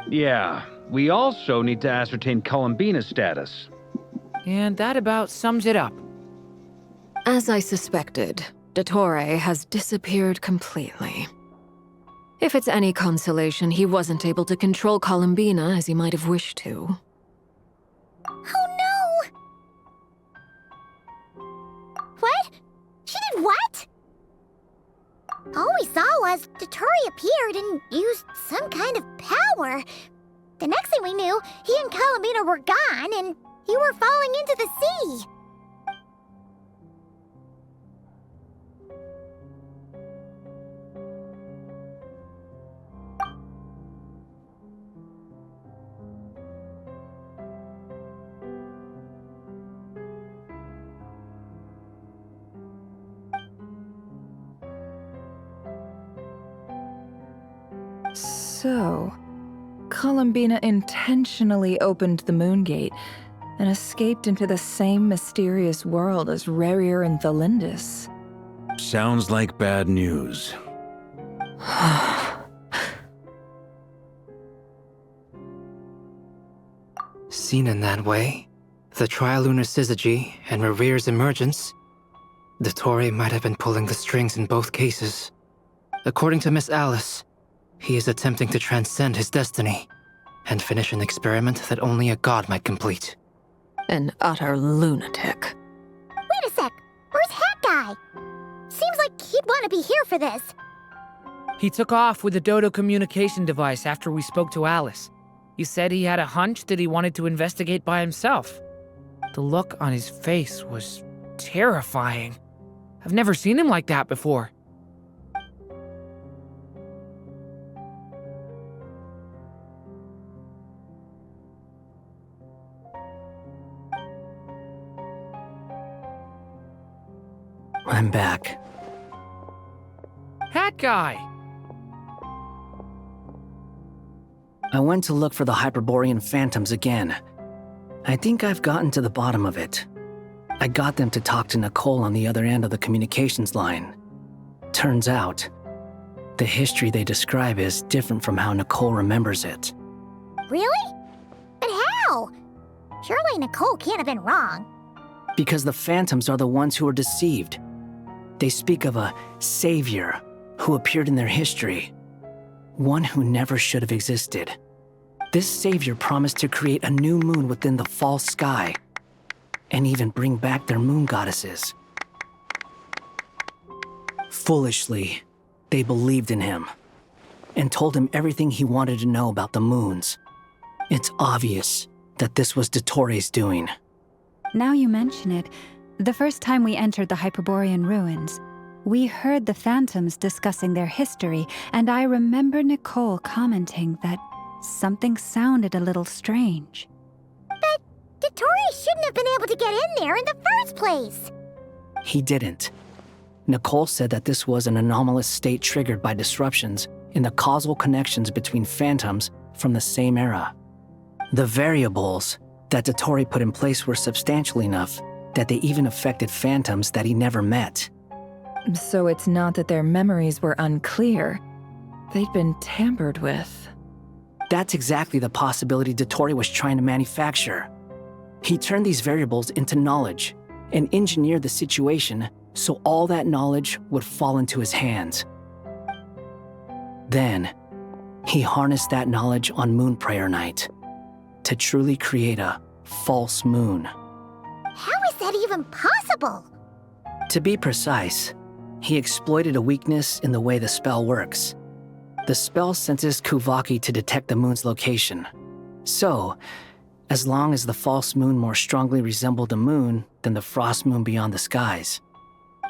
Yeah, we also need to ascertain Columbina's status. And that about sums it up. As I suspected, Dottore has disappeared completely. If it's any consolation, he wasn't able to control Columbina as he might have wished to. Oh no! What? She did what? All we saw was Dottore appeared and used some kind of power. The next thing we knew, he and Columbina were gone and you were falling into the sea. So, Columbina intentionally opened the moon gate and escaped into the same mysterious world as Rerir and Thalindis. Sounds like bad news. Seen in that way, the trilunar syzygy and Rerir's emergence, Dottore might have been pulling the strings in both cases. According to Miss Alice, he is attempting to transcend his destiny and finish an experiment that only a god might complete. An utter lunatic. Wait a sec, where's Hat Guy? Seems like he'd want to be here for this. He took off with the Dodo communication device after we spoke to Alice. He said he had a hunch that he wanted to investigate by himself. The look on his face was terrifying. I've never seen him like that before. I'm back. Hat Guy! I went to look for the Hyperborean phantoms again. I think I've gotten to the bottom of it. I got them to talk to Nicole on the other end of the communications line. Turns out, the history they describe is different from how Nicole remembers it. Really? But how? Surely Nicole can't have been wrong. Because the phantoms are the ones who are deceived. They speak of a savior who appeared in their history. One who never should have existed. This savior promised to create a new moon within the false sky, and even bring back their moon goddesses. Foolishly, they believed in him, and told him everything he wanted to know about the moons. It's obvious that this was Dotori's doing. Now you mention it, the first time we entered the Hyperborean ruins, we heard the phantoms discussing their history, and I remember Nicole commenting that something sounded a little strange. But Dotori shouldn't have been able to get in there in the first place! He didn't. Nicole said that this was an anomalous state triggered by disruptions in the causal connections between phantoms from the same era. The variables that Dotori put in place were substantial enough that they even affected phantoms that he never met. So it's not that their memories were unclear. They'd been tampered with. That's exactly the possibility Dotori was trying to manufacture. He turned these variables into knowledge and engineered the situation so all that knowledge would fall into his hands. Then, he harnessed that knowledge on Moon Prayer Night to truly create a false moon. How is that even possible? To be precise, he exploited a weakness in the way the spell works. The spell senses Kuvaki to detect the moon's location. So, as long as the false moon more strongly resembled the moon than the frost moon beyond the skies,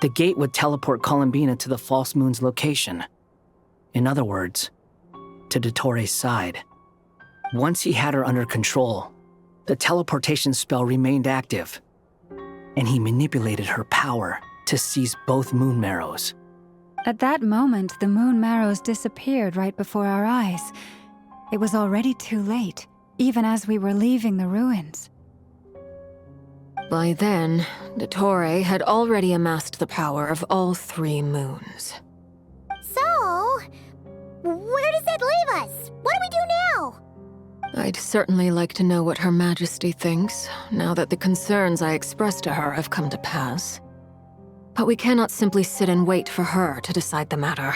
the gate would teleport Columbina to the false moon's location. In other words, to Dotori's side. Once he had her under control, the teleportation spell remained active, and he manipulated her power to seize both moon marrows. At that moment, the moon marrows disappeared right before our eyes. It was already too late, even as we were leaving the ruins. By then, Dotori had already amassed the power of all 3 moons. So, where does that leave us? What do we do now? I'd certainly like to know what Her Majesty thinks, now that the concerns I expressed to her have come to pass. But we cannot simply sit and wait for her to decide the matter.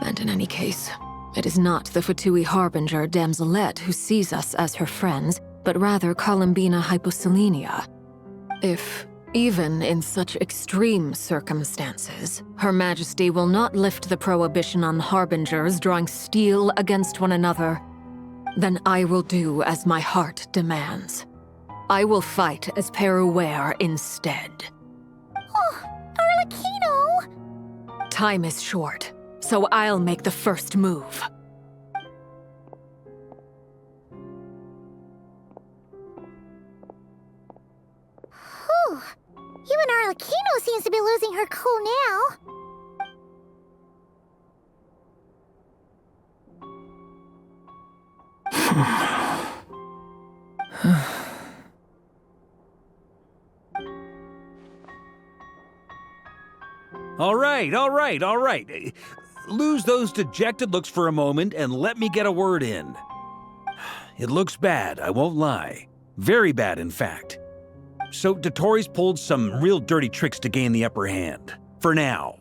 And in any case, it is not the Fatui Harbinger Damselette who sees us as her friends, but rather Columbina Hyposelenia. If, even in such extreme circumstances, Her Majesty will not lift the prohibition on Harbingers drawing steel against one another, then I will do as my heart demands. I will fight as Peruware instead. Oh, Arlecchino! Time is short, so I'll make the first move. Whew. Even Arlecchino seems to be losing her cool now. All right. Lose those dejected looks for a moment and let me get a word in. It looks bad, I won't lie. Very bad, in fact. So Dotori's pulled some real dirty tricks to gain the upper hand. For now.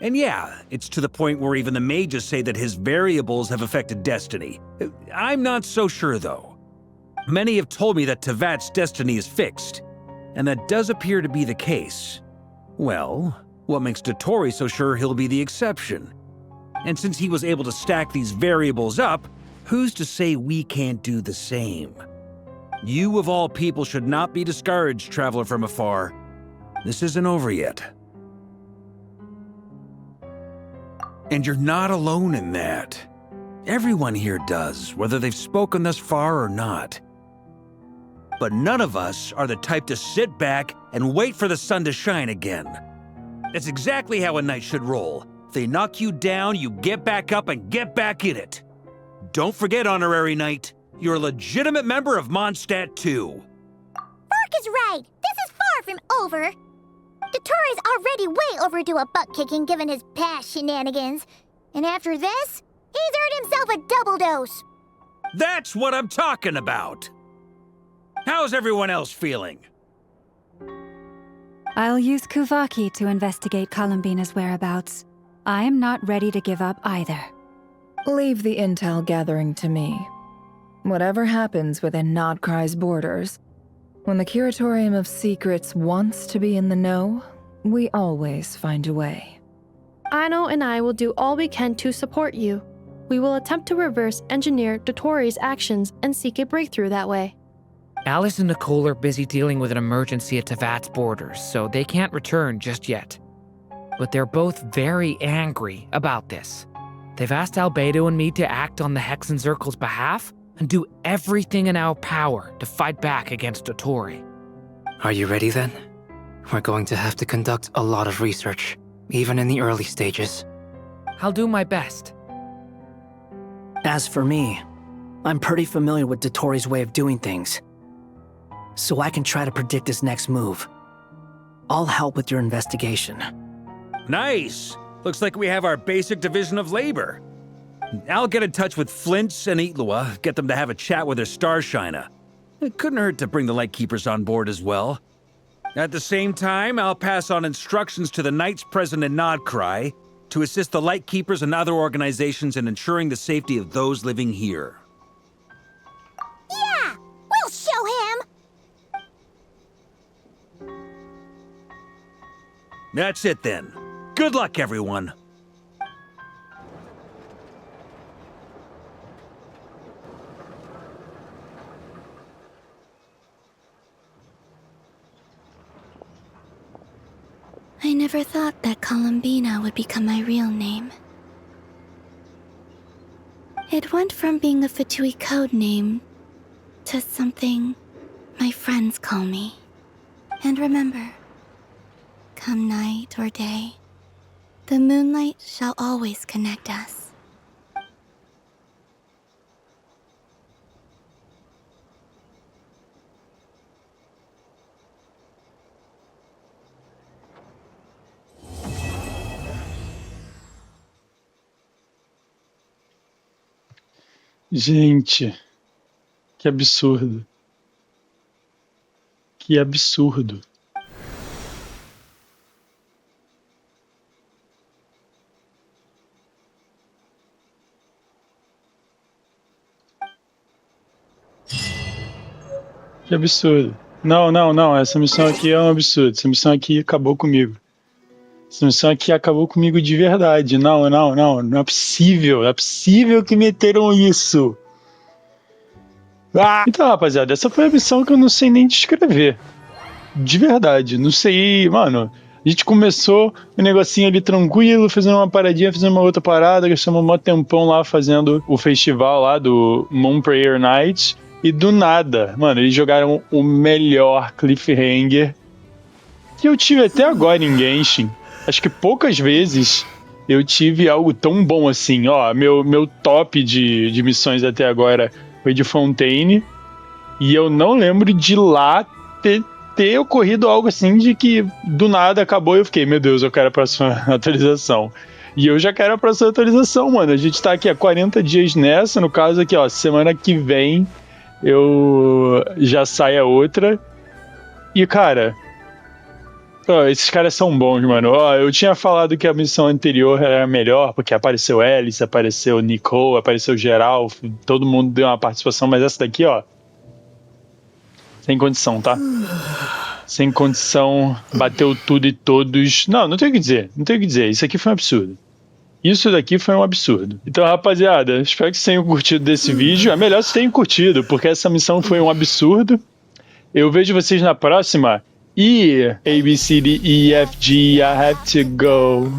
And yeah, it's to the point where even the mages say that his variables have affected destiny. I'm not so sure, though. Many have told me that Tavat's destiny is fixed, and that does appear to be the case. Well, what makes Dotori so sure he'll be the exception? And since he was able to stack these variables up, who's to say we can't do the same? You of all people should not be discouraged, traveler from afar. This isn't over yet. And you're not alone in that. Everyone here does, whether they've spoken thus far or not. But none of us are the type to sit back and wait for the sun to shine again. That's exactly how a knight should roll. If they knock you down, you get back up and get back in it. Don't forget, Honorary Knight, you're a legitimate member of Mondstadt too. Fork is right. This is far from over. Dotori's already way overdue a butt-kicking given his past shenanigans. And after this, he's earned himself a double dose. That's what I'm talking about. How's everyone else feeling? I'll use Kuvaki to investigate Columbina's whereabouts. I am not ready to give up either. Leave the intel gathering to me. Whatever happens within Nod-Krai's borders, when the Curatorium of Secrets wants to be in the know, we always find a way. Ano and I will do all we can to support you. We will attempt to reverse engineer Dotori's actions and seek a breakthrough that way. Alice and Nicole are busy dealing with an emergency at Tavat's borders, so they can't return just yet. But they're both very angry about this. They've asked Albedo and me to act on the Hexen Circle's behalf and do everything in our power to fight back against Otori. Are you ready then? We're going to have to conduct a lot of research, even in the early stages. I'll do my best. As for me, I'm pretty familiar with Dotori's way of doing things, so I can try to predict his next move. I'll help with your investigation. Nice! Looks like we have our basic division of labor. I'll get in touch with Flints and Itlua, get them to have a chat with their Starshiner. It couldn't hurt to bring the Lightkeepers on board as well. At the same time, I'll pass on instructions to the Knights present in Nod-Krai to assist the Lightkeepers and other organizations in ensuring the safety of those living here. Yeah! We'll show him! That's it then. Good luck, everyone. I never thought that Columbina would become my real name. It went from being a Fatui code name to something my friends call me. And remember, come night or day, the moonlight shall always connect us. Gente, que absurdo. Que absurdo. Que absurdo. Não. Essa missão aqui é um absurdo. Essa missão aqui acabou comigo. Essa missão aqui acabou comigo de verdade. Não é possível. Não é possível que meteram isso. Então, rapaziada, essa foi a missão que eu não sei nem descrever. De verdade. Não sei, mano. A gente começou o negocinho ali tranquilo, fazendo uma paradinha, fazendo uma outra parada, gastamos um maior tempão lá fazendo o festival lá do Moon Prayer Night. E do nada, mano, eles jogaram o melhor cliffhanger que eu tive até agora em Genshin. Acho que poucas vezes eu tive algo tão bom assim. Ó, meu top de missões até agora foi de Fontaine. E eu não lembro de lá ter ocorrido algo assim de que do nada acabou e eu fiquei, meu Deus, eu quero a próxima atualização. E eu já quero a próxima atualização, mano. A gente tá aqui há 40 dias nessa. No caso aqui, ó, semana que vem eu já saio a outra. E, cara, ó, esses caras são bons, mano. Ó, eu tinha falado que a missão anterior era melhor, porque apareceu Alice, apareceu Nicole, apareceu geral, todo mundo deu uma participação, mas essa daqui, ó, sem condição, tá? Sem condição, bateu tudo e todos. Não tenho o que dizer, isso aqui foi um absurdo. Isso daqui foi um absurdo. Então, rapaziada, espero que vocês tenham curtido desse vídeo. É melhor vocês tenham curtido, porque essa missão foi um absurdo. Eu vejo vocês na próxima. E A, B, C, D, E, F, G, I have to go.